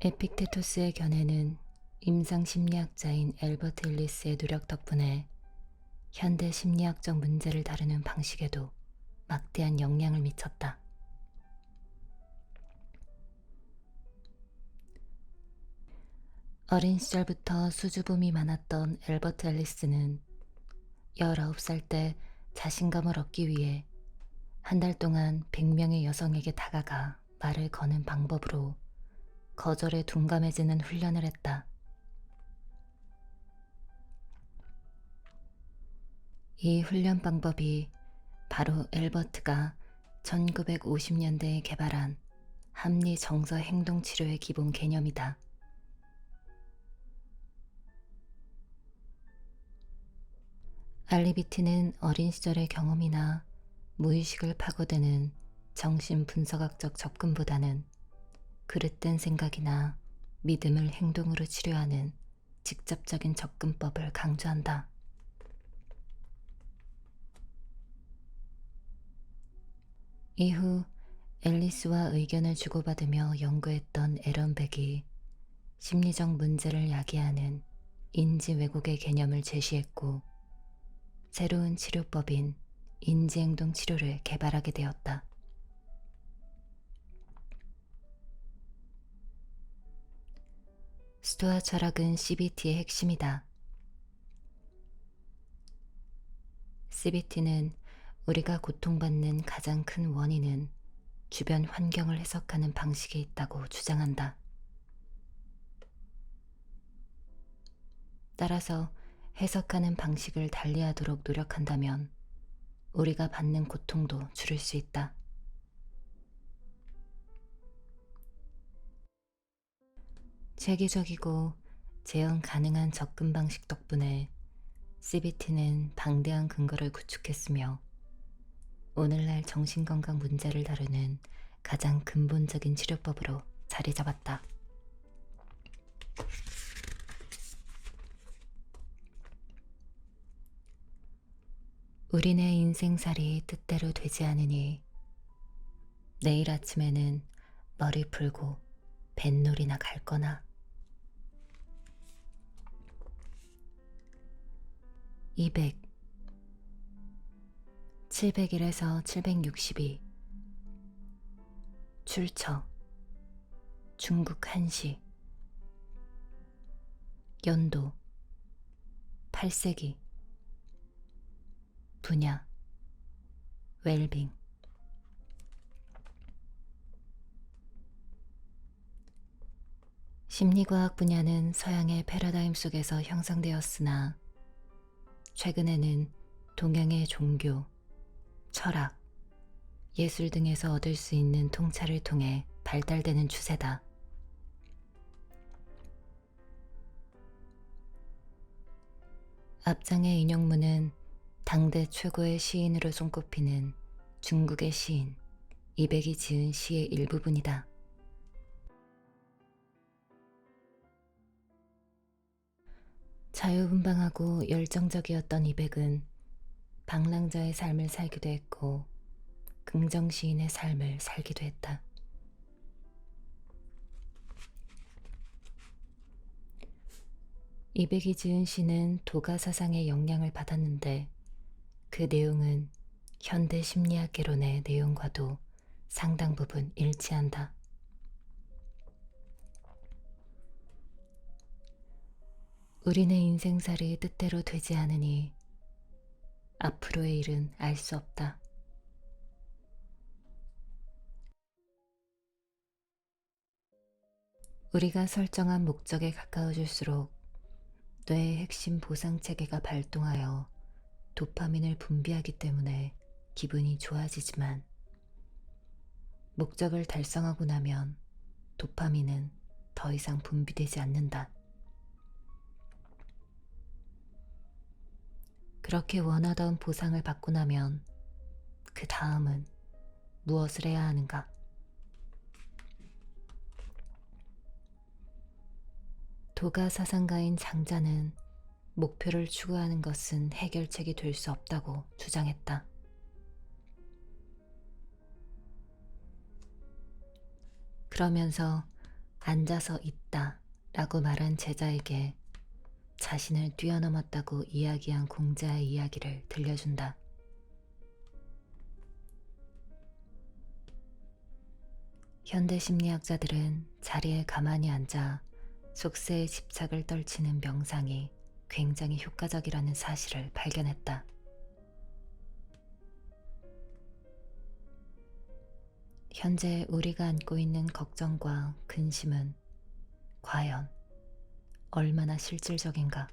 에픽테토스의 견해는 임상 심리학자인 엘버트 일리스의 노력 덕분에 현대 심리학적 문제를 다루는 방식에도 막대한 영향을 미쳤다. 어린 시절부터 수줍음이 많았던 엘버트 앨리스는 19살 때 자신감을 얻기 위해 한 달 동안 100명의 여성에게 다가가 말을 거는 방법으로 거절에 둔감해지는 훈련을 했다. 이 훈련 방법이 바로 엘버트가 1950년대에 개발한 합리 정서 행동 치료의 기본 개념이다. 알리비티는 어린 시절의 경험이나 무의식을 파고드는 정신 분석학적 접근보다는 그릇된 생각이나 믿음을 행동으로 치료하는 직접적인 접근법을 강조한다. 이후 앨리스와 의견을 주고받으며 연구했던 에런 백이 심리적 문제를 야기하는 인지 왜곡의 개념을 제시했고 새로운 치료법인 인지행동 치료를 개발하게 되었다. 스토아 철학은 CBT의 핵심이다. CBT는 우리가 고통받는 가장 큰 원인은 주변 환경을 해석하는 방식에 있다고 주장한다. 따라서 해석하는 방식을 달리하도록 노력한다면 우리가 받는 고통도 줄일 수 있다. 체계적이고 재현 가능한 접근 방식 덕분에 CBT는 방대한 근거를 구축했으며 오늘날 정신건강 문제를 다루는 가장 근본적인 치료법으로 자리 잡았다. 우리네 인생살이 뜻대로 되지 않으니 내일 아침에는 머리 풀고 뱃놀이나 갈 거나. 200, 701에서 762 출처 중국 한시 연도 8세기 분야 웰빙 심리과학 분야는 서양의 패러다임 속에서 형성되었으나 최근에는 동양의 종교, 철학, 예술 등에서 얻을 수 있는 통찰을 통해 발달되는 추세다. 앞장의 인용문은 당대 최고의 시인으로 손꼽히는 중국의 시인 이백이 지은 시의 일부분이다. 자유분방하고 열정적이었던 이백은 방랑자의 삶을 살기도 했고 긍정시인의 삶을 살기도 했다. 이백이 지은 시는 도가 사상의 영향을 받았는데 그 내용은 현대 심리학 개론의 내용과도 상당 부분 일치한다. 우리네 인생살이 뜻대로 되지 않으니 앞으로의 일은 알 수 없다. 우리가 설정한 목적에 가까워질수록 뇌의 핵심 보상 체계가 발동하여 도파민을 분비하기 때문에 기분이 좋아지지만 목적을 달성하고 나면 도파민은 더 이상 분비되지 않는다. 그렇게 원하던 보상을 받고 나면 그 다음은 무엇을 해야 하는가? 도가 사상가인 장자는 목표를 추구하는 것은 해결책이 될 수 없다고 주장했다. 그러면서 앉아서 있다 라고 말한 제자에게 자신을 뛰어넘었다고 이야기한 공자의 이야기를 들려준다. 현대 심리학자들은 자리에 가만히 앉아 속세의 집착을 떨치는 명상이 굉장히 효과적이라는 사실을 발견했다. 현재 우리가 안고 있는 걱정과 근심은 과연 얼마나 실질적인가?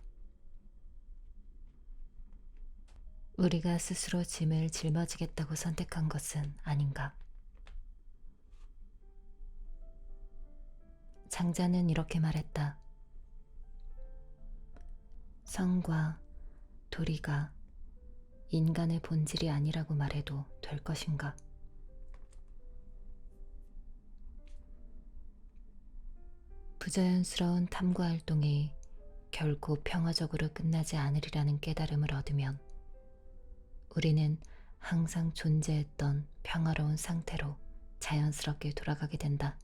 우리가 스스로 짐을 짊어지겠다고 선택한 것은 아닌가? 장자는 이렇게 말했다. 성과 도리가 인간의 본질이 아니라고 말해도 될 것인가? 부자연스러운 탐구 활동이 결코 평화적으로 끝나지 않으리라는 깨달음을 얻으면 우리는 항상 존재했던 평화로운 상태로 자연스럽게 돌아가게 된다.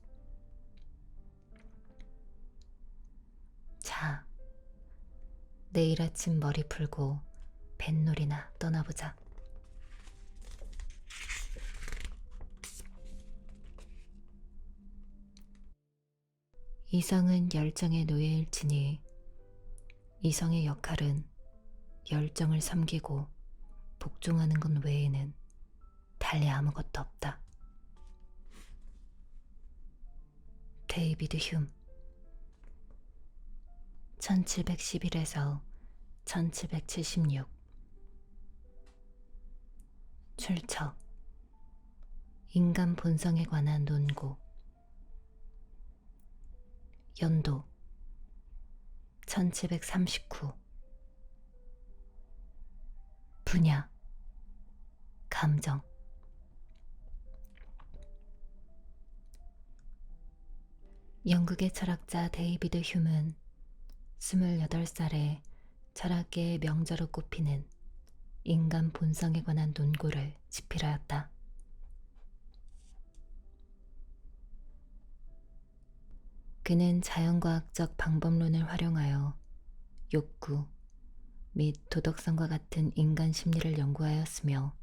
자, 내일 아침 머리 풀고 뱃놀이나 떠나보자. 이성은 열정의 노예일지니 이성의 역할은 열정을 섬기고 복종하는 것 외에는 달리 아무것도 없다. 데이비드 휴 1711에서 1776 출처 인간 본성에 관한 논고 연도 1739 분야 감정 영국의 철학자 데이비드 휴은 28살에 철학계의 명저로 꼽히는 인간 본성에 관한 논고를 집필하였다. 그는 자연과학적 방법론을 활용하여 욕구 및 도덕성과 같은 인간 심리를 연구하였으며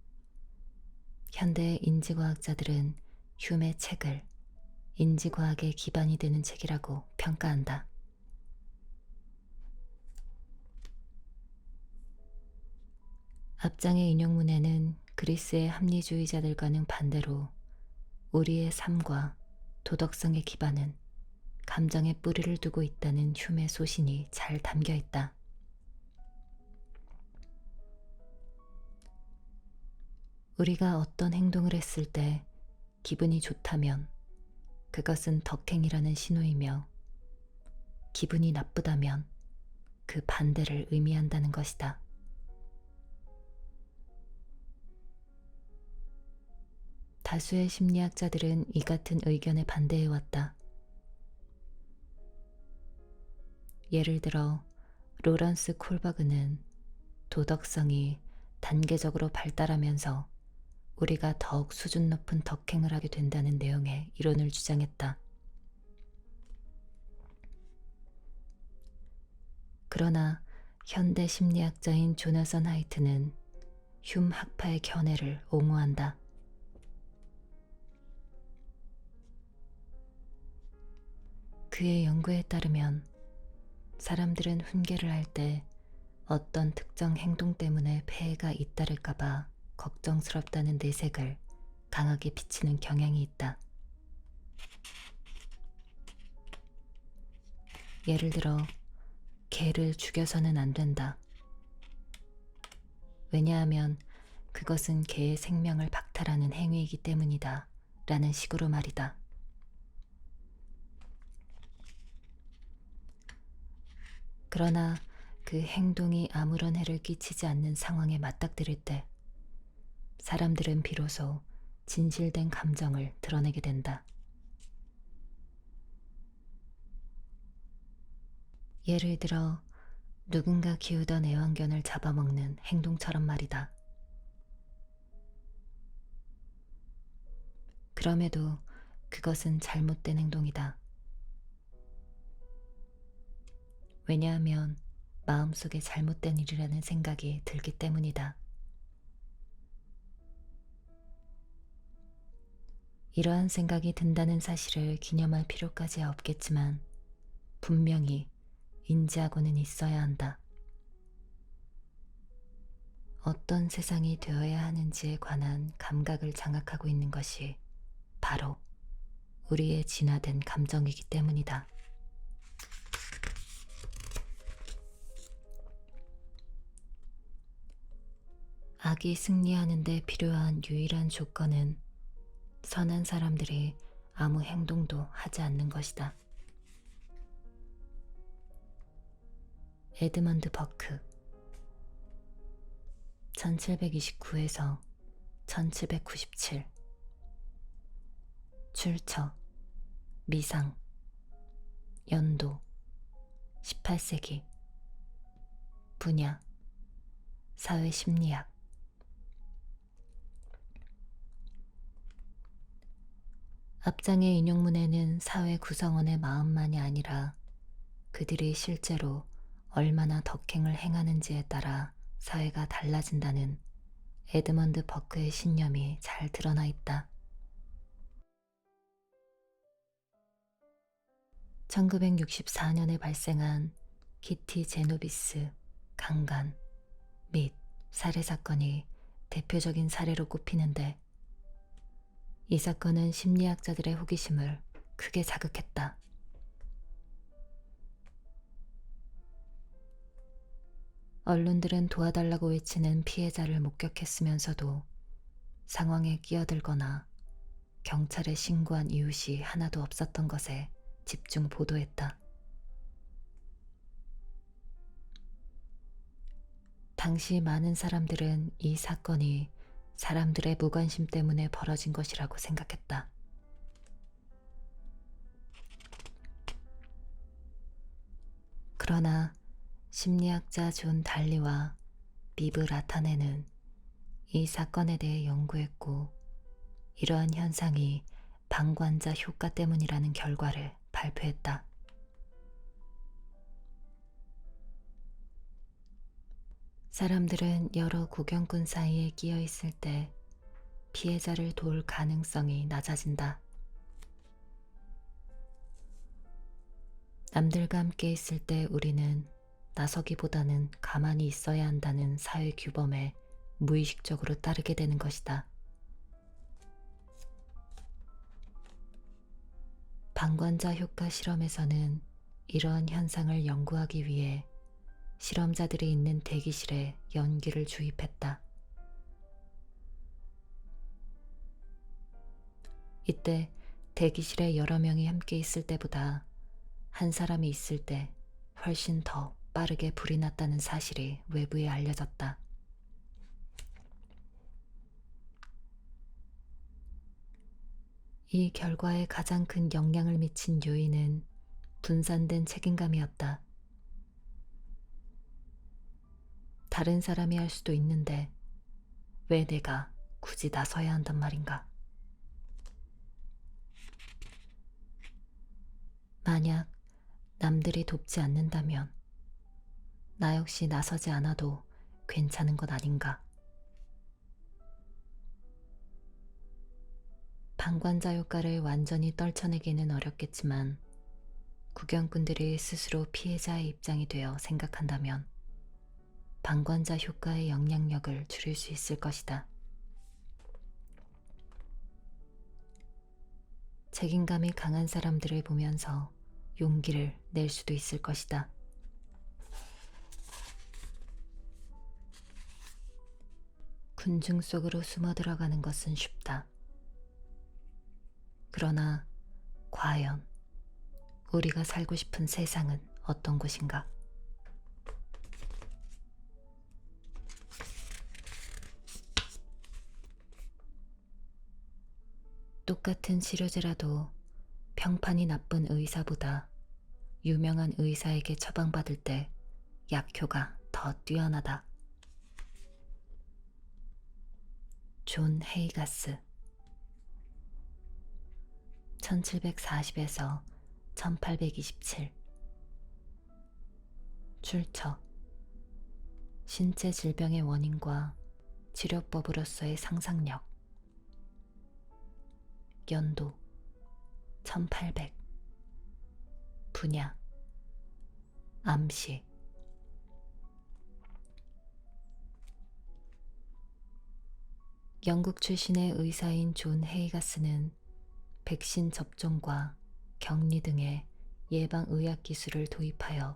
현대 인지과학자들은 휴메의 책을 인지과학의 기반이 되는 책이라고 평가한다. 앞장의 인용문에는 그리스의 합리주의자들과는 반대로 우리의 삶과 도덕성의 기반은 감정에 뿌리를 두고 있다는 휴메의 소신이 잘 담겨 있다. 우리가 어떤 행동을 했을 때 기분이 좋다면 그것은 덕행이라는 신호이며 기분이 나쁘다면 그 반대를 의미한다는 것이다. 다수의 심리학자들은 이 같은 의견에 반대해왔다. 예를 들어 로런스 콜버그는 도덕성이 단계적으로 발달하면서 우리가 더욱 수준 높은 덕행을 하게 된다는 내용의 이론을 주장했다. 그러나 현대 심리학자인 조나선 하이트는 휴 학파의 견해를 옹호한다. 그의 연구에 따르면 사람들은 훈계를 할 때 어떤 특정 행동 때문에 폐해가 잇따를까봐 걱정스럽다는 내색을 강하게 비치는 경향이 있다. 예를 들어 개를 죽여서는 안 된다. 왜냐하면 그것은 개의 생명을 박탈하는 행위이기 때문이다. 라는 식으로 말이다. 그러나 그 행동이 아무런 해를 끼치지 않는 상황에 맞닥뜨릴 때 사람들은 비로소 진실된 감정을 드러내게 된다. 예를 들어 누군가 키우던 애완견을 잡아먹는 행동처럼 말이다. 그럼에도 그것은 잘못된 행동이다. 왜냐하면 마음속에 잘못된 일이라는 생각이 들기 때문이다. 이러한 생각이 든다는 사실을 기념할 필요까지 없겠지만 분명히 인지하고는 있어야 한다. 어떤 세상이 되어야 하는지에 관한 감각을 장악하고 있는 것이 바로 우리의 진화된 감정이기 때문이다. 악이 승리하는 데 필요한 유일한 조건은 선한 사람들이 아무 행동도 하지 않는 것이다. 에드먼드 버크 1729에서 1797 출처 미상 연도 18세기 분야 사회심리학 앞장의 인용문에는 사회 구성원의 마음만이 아니라 그들이 실제로 얼마나 덕행을 행하는지에 따라 사회가 달라진다는 에드먼드 버크의 신념이 잘 드러나 있다. 1964년에 발생한 키티 제노비스 강간 및 살해 사건이 대표적인 사례로 꼽히는데 이 사건은 심리학자들의 호기심을 크게 자극했다. 언론들은 도와달라고 외치는 피해자를 목격했으면서도 상황에 끼어들거나 경찰에 신고한 이웃이 하나도 없었던 것에 집중 보도했다. 당시 많은 사람들은 이 사건이 사람들의 무관심 때문에 벌어진 것이라고 생각했다. 그러나 심리학자 존 달리와 비브 라타네는 이 사건에 대해 연구했고 이러한 현상이 방관자 효과 때문이라는 결과를 발표했다. 사람들은 여러 구경꾼 사이에 끼어 있을 때 피해자를 도울 가능성이 낮아진다. 남들과 함께 있을 때 우리는 나서기보다는 가만히 있어야 한다는 사회 규범에 무의식적으로 따르게 되는 것이다. 방관자 효과 실험에서는 이러한 현상을 연구하기 위해 실험자들이 있는 대기실에 연기를 주입했다. 이때 대기실에 여러 명이 함께 있을 때보다 한 사람이 있을 때 훨씬 더 빠르게 불이 났다는 사실이 외부에 알려졌다. 이 결과에 가장 큰 영향을 미친 요인은 분산된 책임감이었다. 다른 사람이 할 수도 있는데 왜 내가 굳이 나서야 한단 말인가? 만약 남들이 돕지 않는다면 나 역시 나서지 않아도 괜찮은 것 아닌가? 방관자 효과를 완전히 떨쳐내기는 어렵겠지만 구경꾼들이 스스로 피해자의 입장이 되어 생각한다면 방관자 효과의 영향력을 줄일 수 있을 것이다. 책임감이 강한 사람들을 보면서 용기를 낼 수도 있을 것이다. 군중 속으로 숨어 들어가는 것은 쉽다. 그러나 과연 우리가 살고 싶은 세상은 어떤 곳인가? 똑같은 치료제라도 평판이 나쁜 의사보다 유명한 의사에게 처방받을 때 약효가 더 뛰어나다. 존 헤이가스 1740에서 1827 출처 신체 질병의 원인과 치료법으로서의 상상력 연도 1800 분야 암시 영국 출신의 의사인 존 헤이가스는 백신 접종과 격리 등의 예방의학 기술을 도입하여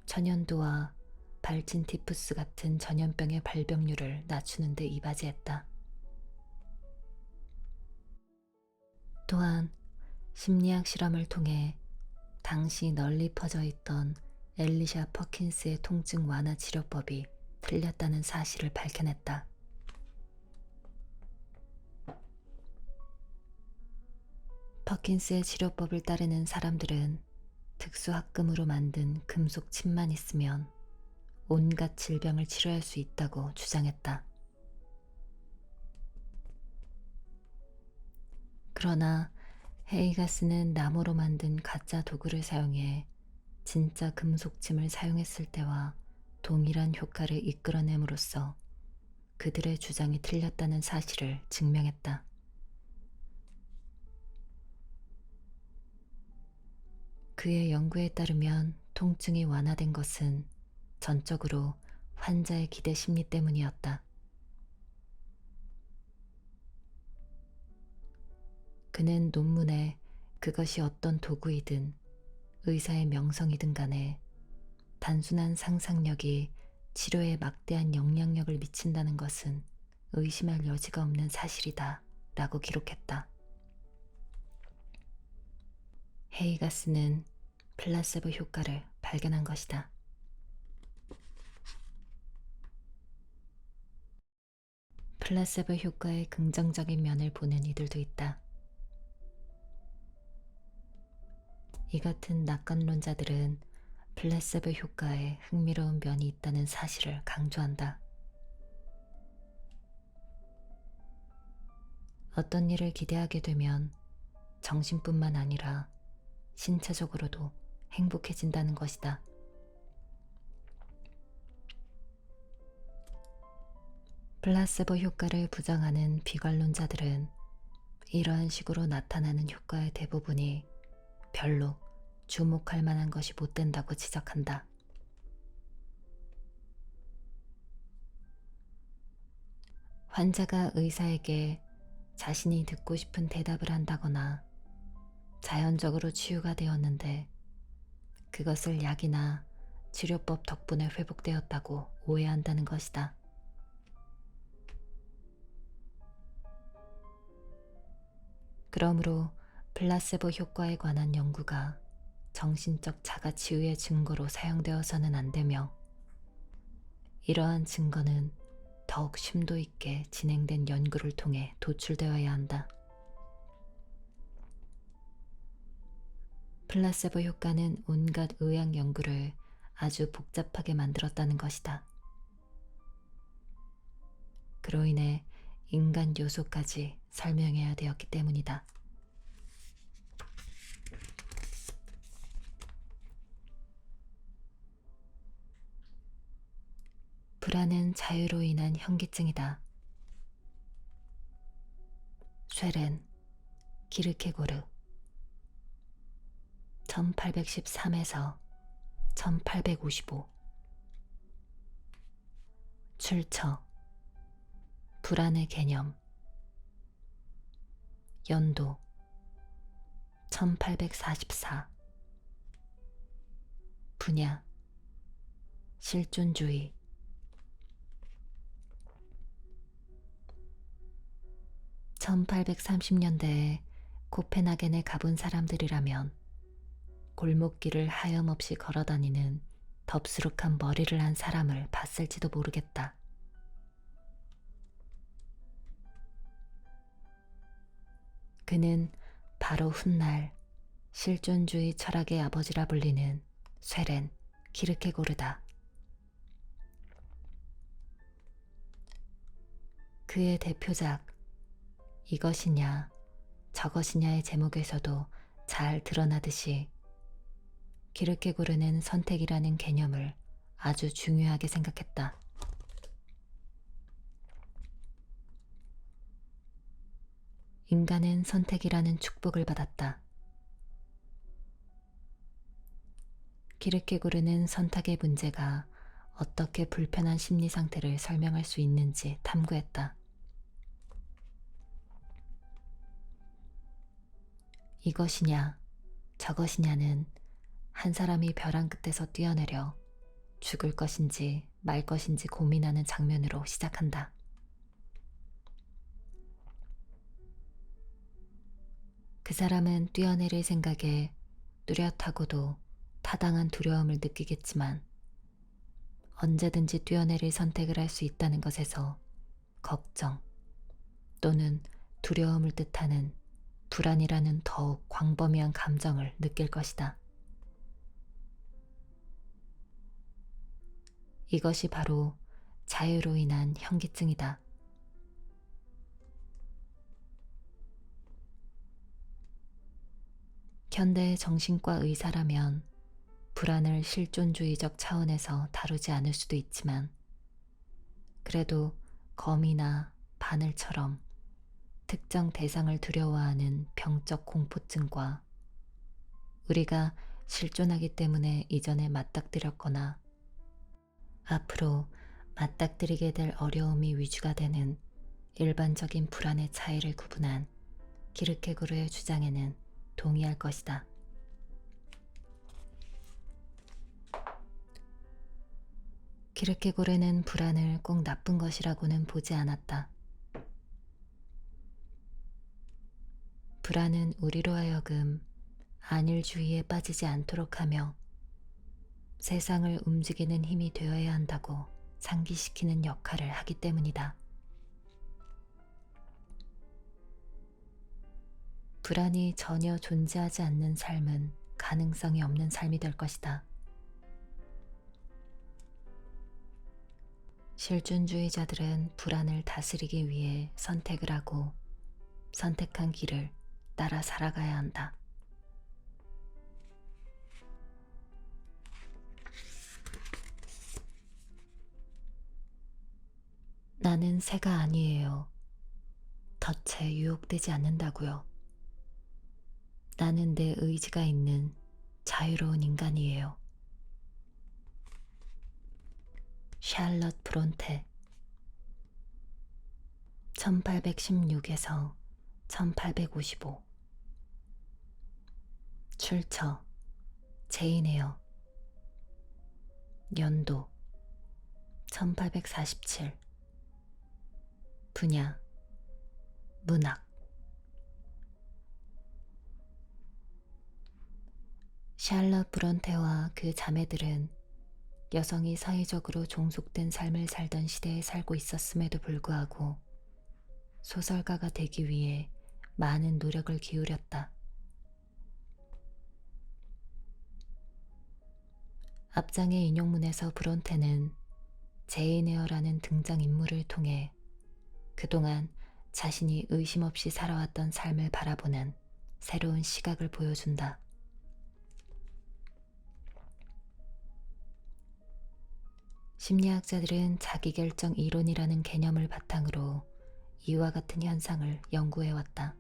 천연두와 발진티푸스 같은 전염병의 발병률을 낮추는 데 이바지했다. 또한 심리학 실험을 통해 당시 널리 퍼져 있던 엘리샤 퍼킨스의 통증 완화 치료법이 틀렸다는 사실을 밝혀냈다. 퍼킨스의 치료법을 따르는 사람들은 특수합금으로 만든 금속 칩만 있으면 온갖 질병을 치료할 수 있다고 주장했다. 그러나 헤이가스는 나무로 만든 가짜 도구를 사용해 진짜 금속침을 사용했을 때와 동일한 효과를 이끌어냄으로써 그들의 주장이 틀렸다는 사실을 증명했다. 그의 연구에 따르면 통증이 완화된 것은 전적으로 환자의 기대 심리 때문이었다. 그는 논문에 그것이 어떤 도구이든 의사의 명성이든 간에 단순한 상상력이 치료에 막대한 영향력을 미친다는 것은 의심할 여지가 없는 사실이다 라고 기록했다. 헤이가스는 플라세보 효과를 발견한 것이다. 플라세보 효과의 긍정적인 면을 보는 이들도 있다. 이 같은 낙관론자들은 플라세보 효과에 흥미로운 면이 있다는 사실을 강조한다. 어떤 일을 기대하게 되면 정신뿐만 아니라 신체적으로도 행복해진다는 것이다. 플라세보 효과를 부정하는 비관론자들은 이러한 식으로 나타나는 효과의 대부분이 별로 주목할 만한 것이 못 된다고 지적한다. 환자가 의사에게 자신이 듣고 싶은 대답을 한다거나 자연적으로 치유가 되었는데 그것을 약이나 치료법 덕분에 회복되었다고 오해한다는 것이다. 그러므로 플라세보 효과에 관한 연구가 정신적 자가치유의 증거로 사용되어서는 안 되며 이러한 증거는 더욱 심도 있게 진행된 연구를 통해 도출되어야 한다. 플라세보 효과는 온갖 의학 연구를 아주 복잡하게 만들었다는 것이다. 그로 인해 인간 요소까지 설명해야 되었기 때문이다. 불안은 자유로 인한 현기증이다. 쉐렌, 기르케고르 1813에서 1855 출처 불안의 개념 연도 1844 분야 실존주의 1830년대에 코펜하겐에 가본 사람들이라면 골목길을 하염없이 걸어다니는 덥수룩한 머리를 한 사람을 봤을지도 모르겠다. 그는 바로 훗날 실존주의 철학의 아버지라 불리는 쇠렌 키르케고르다. 그의 대표작 이것이냐 저것이냐의 제목에서도 잘 드러나듯이 키르케고르는 선택이라는 개념을 아주 중요하게 생각했다. 인간은 선택이라는 축복을 받았다. 키르케고르는 선택의 문제가 어떻게 불편한 심리 상태를 설명할 수 있는지 탐구했다. 이것이냐 저것이냐는 한 사람이 벼랑 끝에서 뛰어내려 죽을 것인지 말 것인지 고민하는 장면으로 시작한다. 그 사람은 뛰어내릴 생각에 뚜렷하고도 타당한 두려움을 느끼겠지만 언제든지 뛰어내릴 선택을 할 수 있다는 것에서 걱정 또는 두려움을 뜻하는 불안이라는 더욱 광범위한 감정을 느낄 것이다. 이것이 바로 자유로 인한 현기증이다. 현대 정신과 의사라면 불안을 실존주의적 차원에서 다루지 않을 수도 있지만 그래도 거미나 바늘처럼 특정 대상을 두려워하는 병적 공포증과 우리가 실존하기 때문에 이전에 맞닥뜨렸거나 앞으로 맞닥뜨리게 될 어려움이 위주가 되는 일반적인 불안의 차이를 구분한 키르케고르의 주장에는 동의할 것이다. 키르케고르는 불안을 꼭 나쁜 것이라고는 보지 않았다. 불안은 우리로 하여금 안일주의에 빠지지 않도록 하며 세상을 움직이는 힘이 되어야 한다고 상기시키는 역할을 하기 때문이다. 불안이 전혀 존재하지 않는 삶은 가능성이 없는 삶이 될 것이다. 실존주의자들은 불안을 다스리기 위해 선택을 하고 선택한 길을 따라 살아가야 한다. 나는 새가 아니에요. 덫에 유혹되지 않는다고요. 나는 내 의지가 있는 자유로운 인간이에요. 샬럿 브론테 1816에서 1855 출처 제인 에어 연도 1847 분야 문학 샬럿 브론테와 그 자매들은 여성이 사회적으로 종속된 삶을 살던 시대에 살고 있었음에도 불구하고 소설가가 되기 위해 많은 노력을 기울였다. 앞장의 인용문에서 브론테는 제인 에어라는 등장인물을 통해 그동안 자신이 의심 없이 살아왔던 삶을 바라보는 새로운 시각을 보여준다. 심리학자들은 자기결정 이론이라는 개념을 바탕으로 이와 같은 현상을 연구해왔다.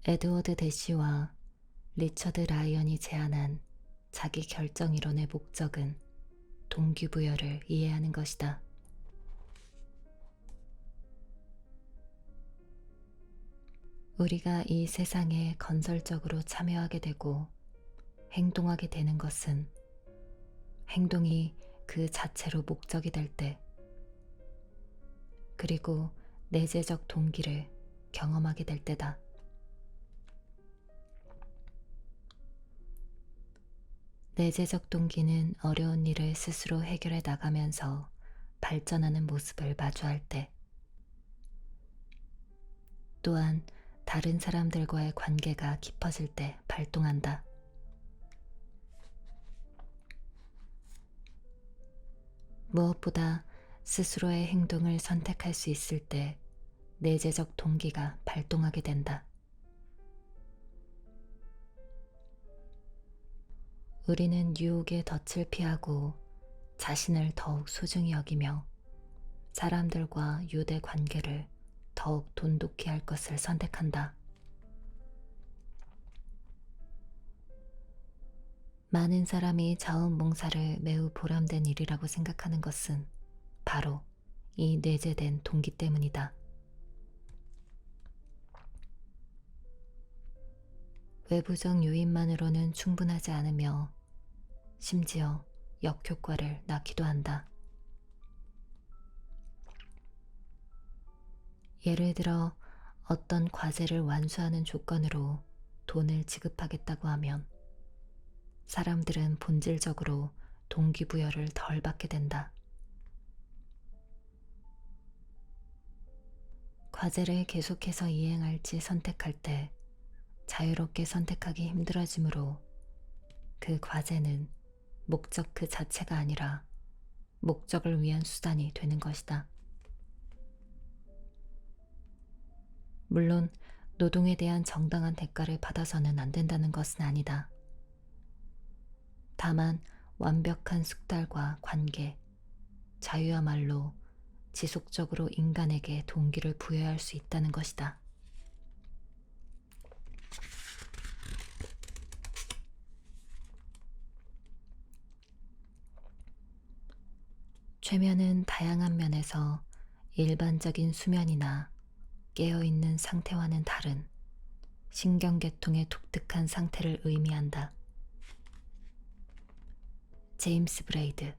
에드워드 대시와 리처드 라이언이 제안한 자기결정 이론의 목적은 동기부여를 이해하는 것이다. 우리가 이 세상에 건설적으로 참여하게 되고 행동하게 되는 것은 행동이 그 자체로 목적이 될 때, 그리고 내재적 동기를 경험하게 될 때다. 내재적 동기는 어려운 일을 스스로 해결해 나가면서 발전하는 모습을 마주할 때, 또한 다른 사람들과의 관계가 깊어질 때 발동한다. 무엇보다 스스로의 행동을 선택할 수 있을 때 내재적 동기가 발동하게 된다. 우리는 유혹의 덫을 피하고 자신을 더욱 소중히 여기며 사람들과 유대 관계를 더욱 돈독히 할 것을 선택한다. 많은 사람이 자원봉사를 매우 보람된 일이라고 생각하는 것은 바로 이 내재된 동기 때문이다. 외부적 요인만으로는 충분하지 않으며 심지어 역효과를 낳기도 한다. 예를 들어 어떤 과제를 완수하는 조건으로 돈을 지급하겠다고 하면 사람들은 본질적으로 동기부여를 덜 받게 된다. 과제를 계속해서 이행할지 선택할 때 자유롭게 선택하기 힘들어지므로 그 과제는 목적 그 자체가 아니라 목적을 위한 수단이 되는 것이다. 물론 노동에 대한 정당한 대가를 받아서는 안 된다는 것은 아니다. 다만 완벽한 숙달과 관계, 자유야말로 지속적으로 인간에게 동기를 부여할 수 있다는 것이다. 최면은 다양한 면에서 일반적인 수면이나 깨어있는 상태와는 다른 신경계통의 독특한 상태를 의미한다. 제임스 브레이드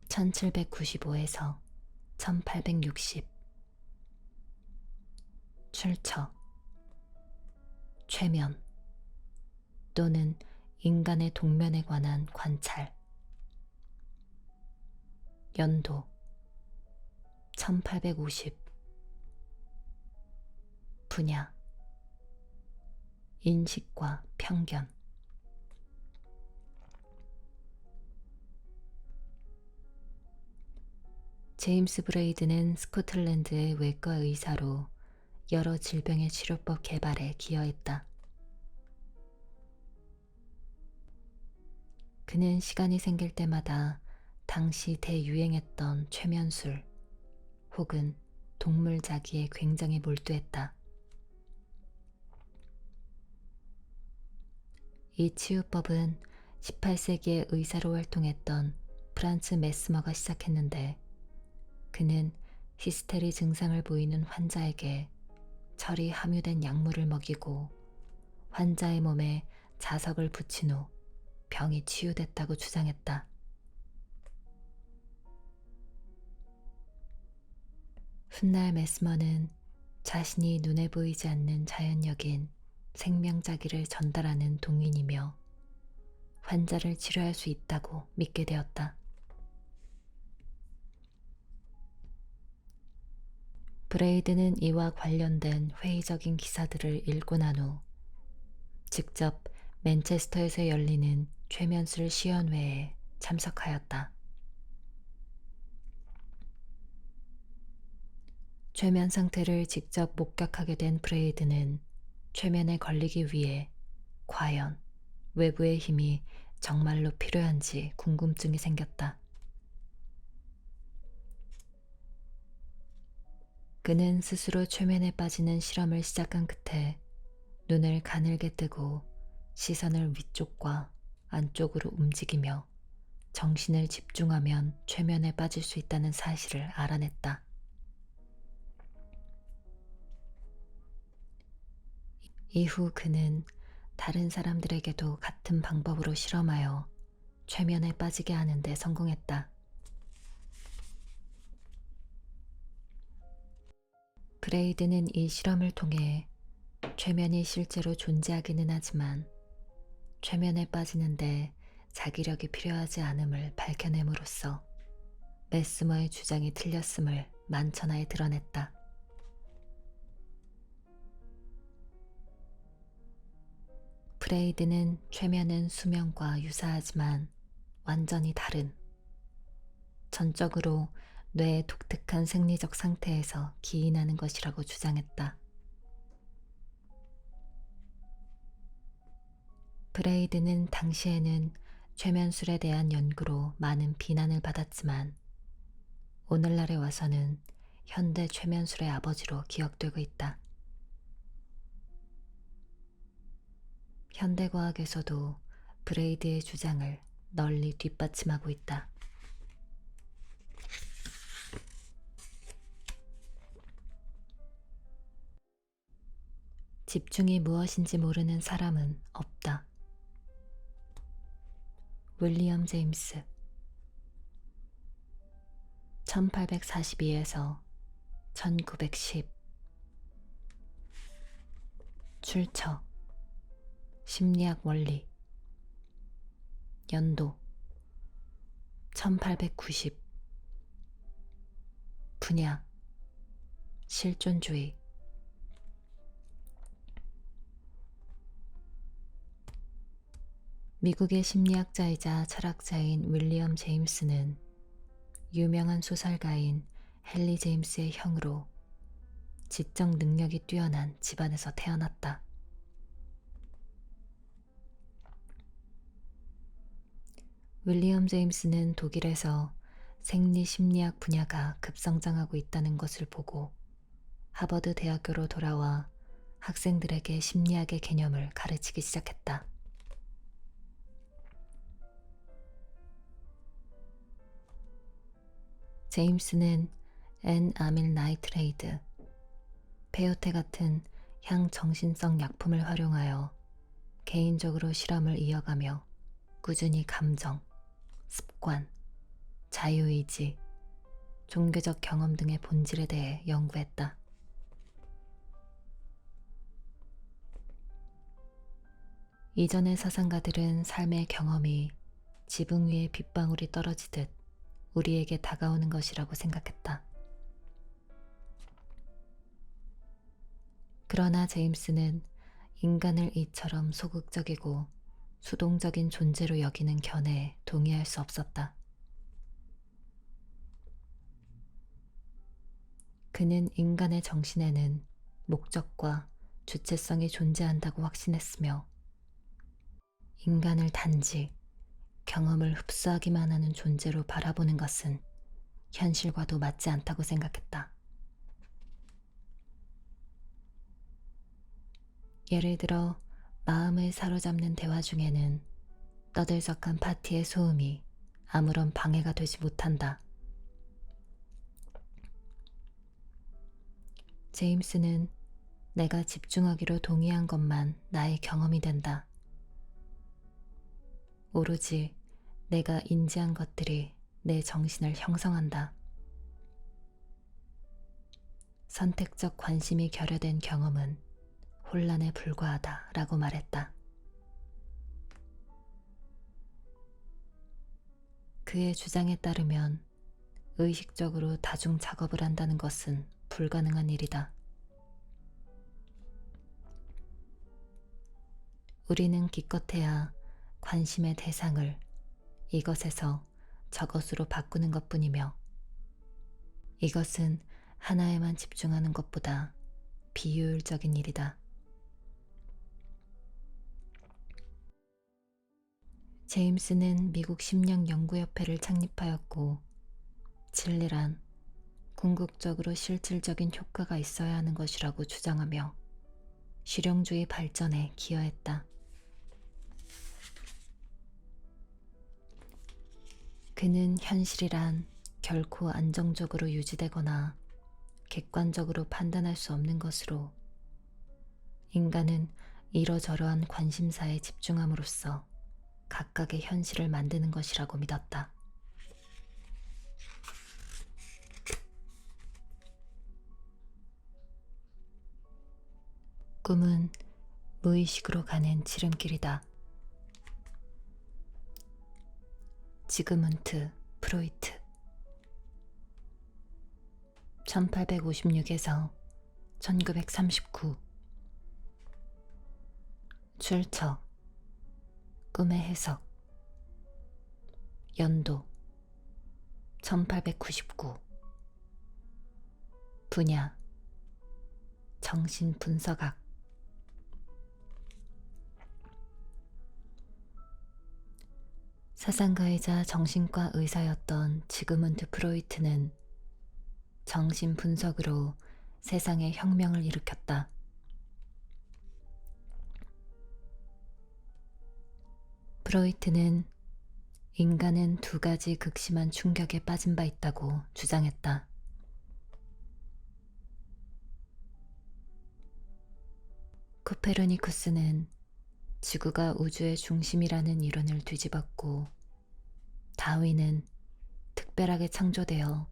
1795에서 1860 출처 최면 또는 인간의 동면에 관한 관찰 연도 1850 분야 인식과 편견 제임스 브레이드는 스코틀랜드의 외과 의사로 여러 질병의 치료법 개발에 기여했다. 그는 시간이 생길 때마다 당시 대유행했던 최면술 혹은 동물자기에 굉장히 몰두했다. 이 치유법은 18세기에 의사로 활동했던 프란츠 메스머가 시작했는데 그는 히스테리 증상을 보이는 환자에게 철이 함유된 약물을 먹이고 환자의 몸에 자석을 붙인 후 병이 치유됐다고 주장했다. 훗날 메스머는 자신이 눈에 보이지 않는 자연력인 생명자기를 전달하는 동인이며 환자를 치료할 수 있다고 믿게 되었다. 브레이드는 이와 관련된 회의적인 기사들을 읽고 난 후 직접 맨체스터에서 열리는 최면술 시연회에 참석하였다. 최면 상태를 직접 목격하게 된 브레이드는 최면에 걸리기 위해 과연 외부의 힘이 정말로 필요한지 궁금증이 생겼다. 그는 스스로 최면에 빠지는 실험을 시작한 끝에 눈을 가늘게 뜨고 시선을 위쪽과 안쪽으로 움직이며 정신을 집중하면 최면에 빠질 수 있다는 사실을 알아냈다. 이후 그는 다른 사람들에게도 같은 방법으로 실험하여 최면에 빠지게 하는 데 성공했다. 브레이드는 이 실험을 통해 최면이 실제로 존재하기는 하지만 최면에 빠지는데 자기력이 필요하지 않음을 밝혀냄으로써 메스머의 주장이 틀렸음을 만천하에 드러냈다. 프레이드는 최면은 수면과 유사하지만 완전히 다른, 전적으로 뇌의 독특한 생리적 상태에서 기인하는 것이라고 주장했다. 프레이드는 당시에는 최면술에 대한 연구로 많은 비난을 받았지만 오늘날에 와서는 현대 최면술의 아버지로 기억되고 있다. 현대과학에서도 브레이드의 주장을 널리 뒷받침하고 있다. 집중이 무엇인지 모르는 사람은 없다. 윌리엄 제임스 1842에서 1910 출처 심리학 원리 연도 1890 분야 실존주의 미국의 심리학자이자 철학자인 윌리엄 제임스는 유명한 소설가인 헨리 제임스의 형으로 지적 능력이 뛰어난 집안에서 태어났다. 윌리엄 제임스는 독일에서 생리심리학 분야가 급성장하고 있다는 것을 보고 하버드 대학교로 돌아와 학생들에게 심리학의 개념을 가르치기 시작했다. 제임스는 N-아밀 나이트레이드, 페요테 같은 향정신성 약품을 활용하여 개인적으로 실험을 이어가며 꾸준히 감정, 습관, 자유의지, 종교적 경험 등의 본질에 대해 연구했다. 이전의 사상가들은 삶의 경험이 지붕 위에 빗방울이 떨어지듯 우리에게 다가오는 것이라고 생각했다. 그러나 제임스는 인간을 이처럼 소극적이고 수동적인 존재로 여기는 견해에 동의할 수 없었다. 그는 인간의 정신에는 목적과 주체성이 존재한다고 확신했으며 인간을 단지 경험을 흡수하기만 하는 존재로 바라보는 것은 현실과도 맞지 않다고 생각했다. 예를 들어 마음을 사로잡는 대화 중에는 떠들썩한 파티의 소음이 아무런 방해가 되지 못한다. 제임스는 내가 집중하기로 동의한 것만 나의 경험이 된다. 오로지 내가 인지한 것들이 내 정신을 형성한다. 선택적 관심이 결여된 경험은 혼란에 불과하다 라고 말했다. 그의 주장에 따르면 의식적으로 다중 작업을 한다는 것은 불가능한 일이다. 우리는 기껏해야 관심의 대상을 이것에서 저것으로 바꾸는 것뿐이며 이것은 하나에만 집중하는 것보다 비효율적인 일이다. 제임스는 미국 심령연구협회를 창립하였고 진리란 궁극적으로 실질적인 효과가 있어야 하는 것이라고 주장하며 실용주의 발전에 기여했다. 그는 현실이란 결코 안정적으로 유지되거나 객관적으로 판단할 수 없는 것으로 인간은 이러저러한 관심사에 집중함으로써 각각의 현실을 만드는 것이라고 믿었다. 꿈은 무의식으로 가는 지름길이다. 지그문트 프로이트 1856에서 1939 출처 꿈의 해석 연도 1899 분야 정신분석학 사상가이자 정신과 의사였던 지그문트 프로이트는 정신분석으로 세상에 혁명을 일으켰다. 프로이트는 인간은 두 가지 극심한 충격에 빠진 바 있다고 주장했다. 코페르니쿠스는 지구가 우주의 중심이라는 이론을 뒤집었고, 다윈은 특별하게 창조되어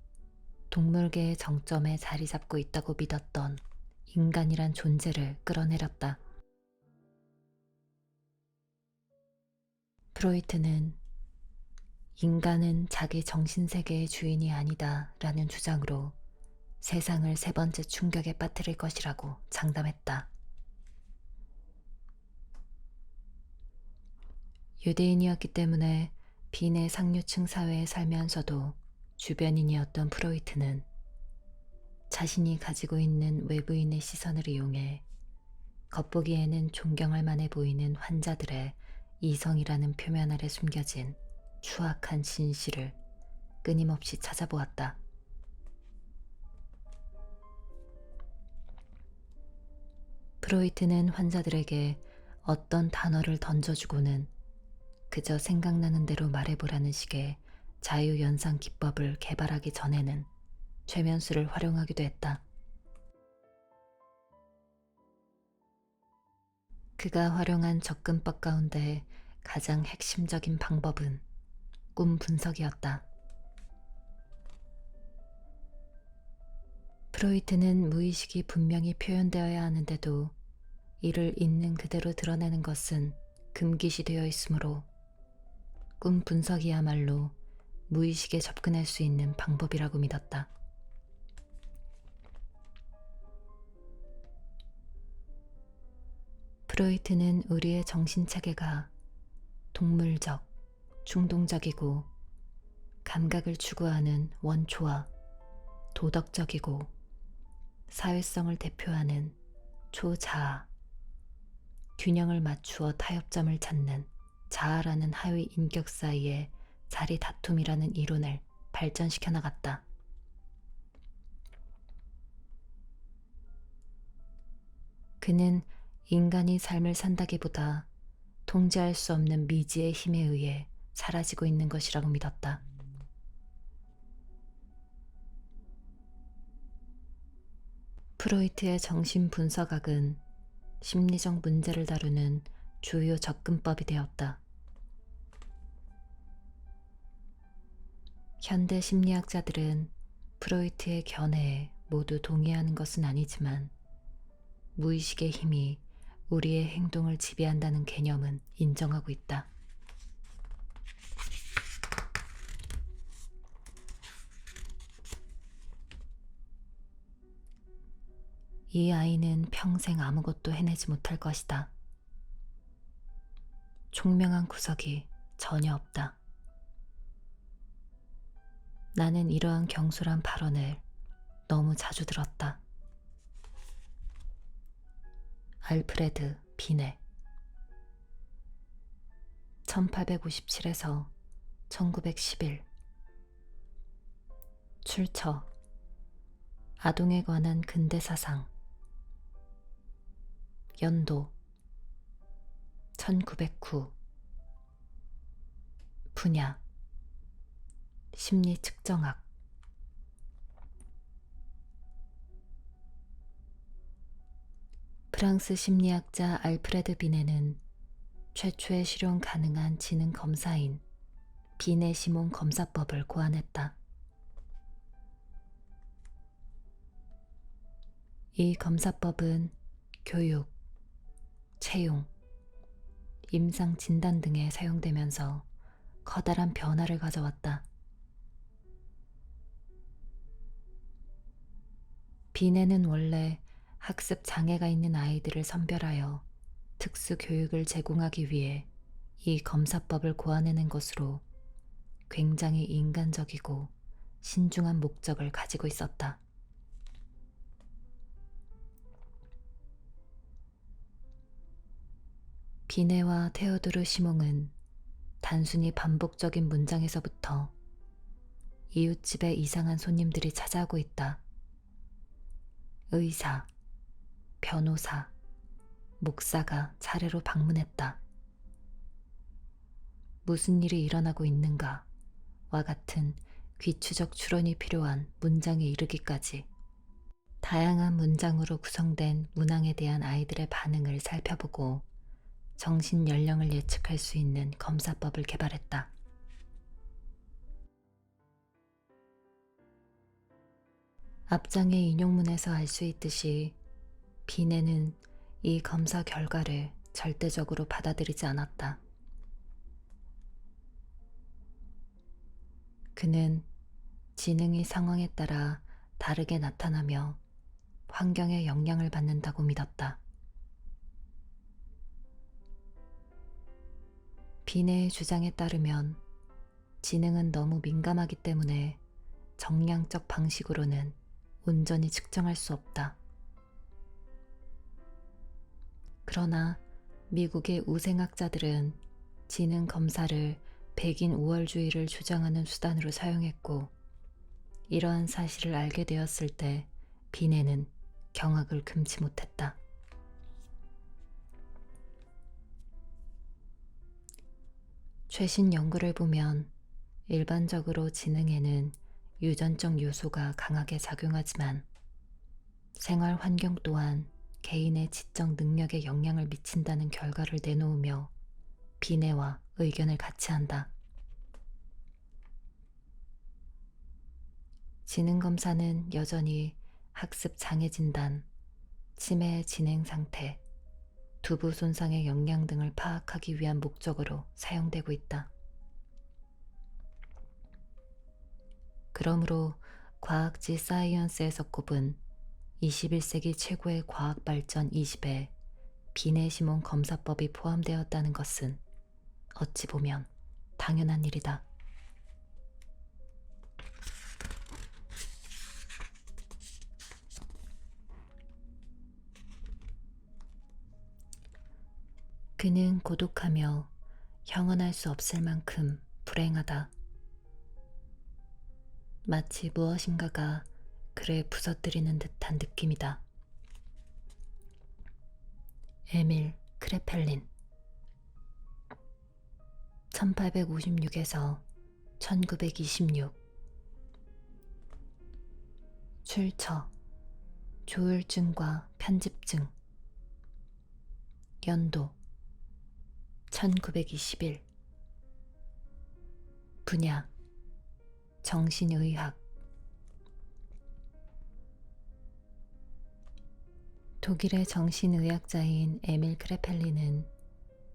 동물계의 정점에 자리 잡고 있다고 믿었던 인간이란 존재를 끌어내렸다. 프로이트는 인간은 자기 정신세계의 주인이 아니다 라는 주장으로 세상을 세 번째 충격에 빠뜨릴 것이라고 장담했다. 유대인이었기 때문에 빈의 상류층 사회에 살면서도 주변인이었던 프로이트는 자신이 가지고 있는 외부인의 시선을 이용해 겉보기에는 존경할 만해 보이는 환자들의 이성이라는 표면 아래 숨겨진 추악한 진실을 끊임없이 찾아보았다. 프로이트는 환자들에게 어떤 단어를 던져주고는 그저 생각나는 대로 말해보라는 식의 자유연상 기법을 개발하기 전에는 최면수를 활용하기도 했다. 그가 활용한 접근법 가운데 가장 핵심적인 방법은 꿈 분석이었다. 프로이트는 무의식이 분명히 표현되어야 하는데도 이를 있는 그대로 드러내는 것은 금기시되어 있으므로 꿈 분석이야말로 무의식에 접근할 수 있는 방법이라고 믿었다. 프로이트는 우리의 정신체계가 동물적, 충동적이고 감각을 추구하는 원초와 도덕적이고 사회성을 대표하는 초자아, 균형을 맞추어 타협점을 찾는 자아라는 하위 인격 사이의 자리 다툼이라는 이론을 발전시켜 나갔다. 그는 인간이 삶을 산다기보다 통제할 수 없는 미지의 힘에 의해 사라지고 있는 것이라고 믿었다. 프로이트의 정신분석학은 심리적 문제를 다루는 주요 접근법이 되었다. 현대 심리학자들은 프로이트의 견해에 모두 동의하는 것은 아니지만 무의식의 힘이 우리의 행동을 지배한다는 개념은 인정하고 있다. 이 아이는 평생 아무것도 해내지 못할 것이다. 총명한 구석이 전혀 없다. 나는 이러한 경솔한 발언을 너무 자주 들었다. 알프레드 비네 1857에서 1911 출처 아동에 관한 근대사상 연도 1909 분야 심리측정학 프랑스 심리학자 알프레드 비네는 최초의 실용 가능한 지능 검사인 비네 시몬 검사법을 고안했다. 이 검사법은 교육, 채용, 임상 진단 등에 사용되면서 커다란 변화를 가져왔다. 비내는 원래 학습 장애가 있는 아이들을 선별하여 특수 교육을 제공하기 위해 이 검사법을 고안해낸 것으로 굉장히 인간적이고 신중한 목적을 가지고 있었다. 비네와 테오도르 시몽은 단순히 반복적인 문장에서부터 이웃집에 이상한 손님들이 찾아오고 있다. 의사, 변호사, 목사가 차례로 방문했다. 무슨 일이 일어나고 있는가와 같은 귀추적 추론이 필요한 문장에 이르기까지 다양한 문장으로 구성된 문항에 대한 아이들의 반응을 살펴보고 정신 연령을 예측할 수 있는 검사법을 개발했다. 앞장의 인용문에서 알 수 있듯이 비네는 이 검사 결과를 절대적으로 받아들이지 않았다. 그는 지능이 상황에 따라 다르게 나타나며 환경에 영향을 받는다고 믿었다. 비네의 주장에 따르면 지능은 너무 민감하기 때문에 정량적 방식으로는 온전히 측정할 수 없다. 그러나 미국의 우생학자들은 지능 검사를 백인 우월주의를 주장하는 수단으로 사용했고, 이러한 사실을 알게 되었을 때 비네는 경악을 금치 못했다. 최신 연구를 보면 일반적으로 지능에는 유전적 요소가 강하게 작용하지만 생활 환경 또한 개인의 지적 능력에 영향을 미친다는 결과를 내놓으며 비네와 의견을 같이 한다. 지능검사는 여전히 학습 장애 진단, 치매의 진행 상태, 두부 손상의 영향 등을 파악하기 위한 목적으로 사용되고 있다. 그러므로 과학지 사이언스에서 꼽은 21세기 최고의 과학 발전 20에 비네 시몬 검사법이 포함되었다는 것은 어찌 보면 당연한 일이다. 그는 고독하며 형언할 수 없을 만큼 불행하다. 마치 무엇인가가 그를 부서뜨리는 듯한 느낌이다. 에밀 크레펠린 1856에서 1926 출처 조울증과 편집증 연도 1921 분야 정신의학 독일의 정신의학자인 에밀 크레펠린은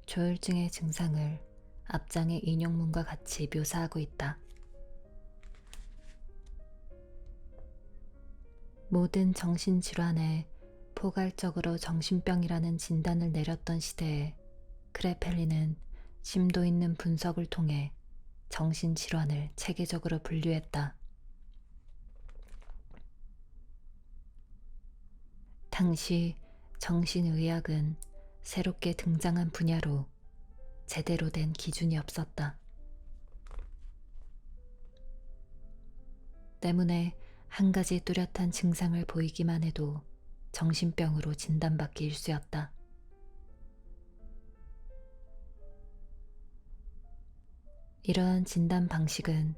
조울증의 증상을 앞장의 인용문과 같이 묘사하고 있다. 모든 정신질환에 포괄적으로 정신병이라는 진단을 내렸던 시대에 크레펠린은 심도 있는 분석을 통해 정신질환을 체계적으로 분류했다. 당시 정신의학은 새롭게 등장한 분야로 제대로 된 기준이 없었다. 때문에 한 가지 뚜렷한 증상을 보이기만 해도 정신병으로 진단받기 일쑤였다. 이러한 진단 방식은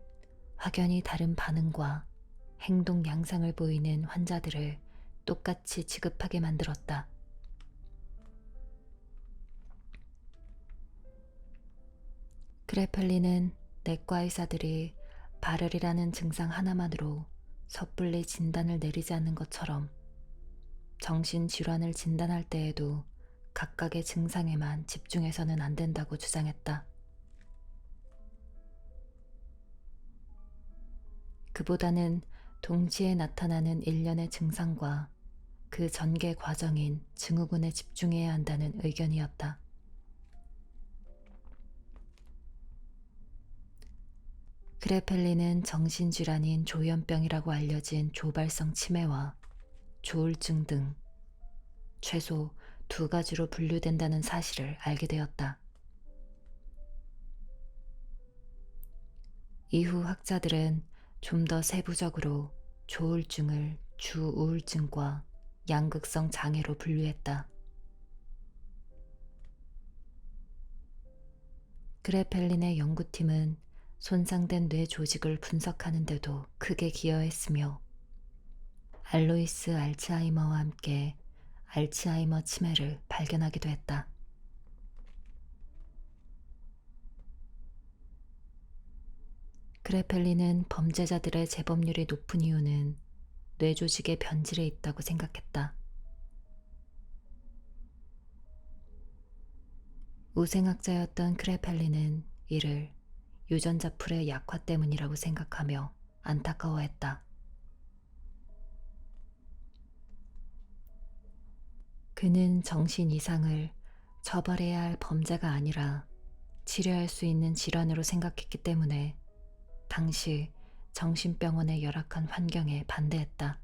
확연히 다른 반응과 행동 양상을 보이는 환자들을 똑같이 취급하게 만들었다. 크레펠린은 내과 의사들이 발열이라는 증상 하나만으로 섣불리 진단을 내리지 않는 것처럼 정신질환을 진단할 때에도 각각의 증상에만 집중해서는 안 된다고 주장했다. 그보다는 동시에 나타나는 일련의 증상과 그 전개 과정인 증후군에 집중해야 한다는 의견이었다. 그레펠린은 정신질환인 조현병이라고 알려진 조발성 치매와 조울증 등 최소 두 가지로 분류된다는 사실을 알게 되었다. 이후 학자들은 좀 더 세부적으로 조울증을 주우울증과 양극성 장애로 분류했다. 그레펠린의 연구팀은 손상된 뇌 조직을 분석하는 데도 크게 기여했으며 알로이스 알츠하이머와 함께 알츠하이머 치매를 발견하기도 했다. 그레펠린은 범죄자들의 재범률이 높은 이유는 뇌 조직의 변질에 있다고 생각했다. 우생학자였던 크레펠린은 이를 유전자 풀의 약화 때문이라고 생각하며 안타까워했다. 그는 정신 이상을 처벌해야 할 범죄가 아니라 치료할 수 있는 질환으로 생각했기 때문에 당시 정신병원의 열악한 환경에 반대했다.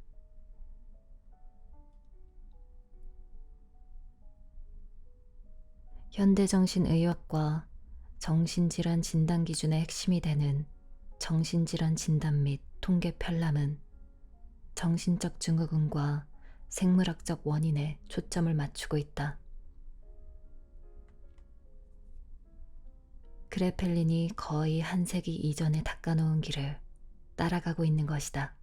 현대정신의학과 정신질환 진단 기준의 핵심이 되는 정신질환 진단 및 통계 편람은 정신적 증후군과 생물학적 원인에 초점을 맞추고 있다. 그레펠린이 거의 한 세기 이전에 닦아놓은 길을 따라가고 있는 것이다.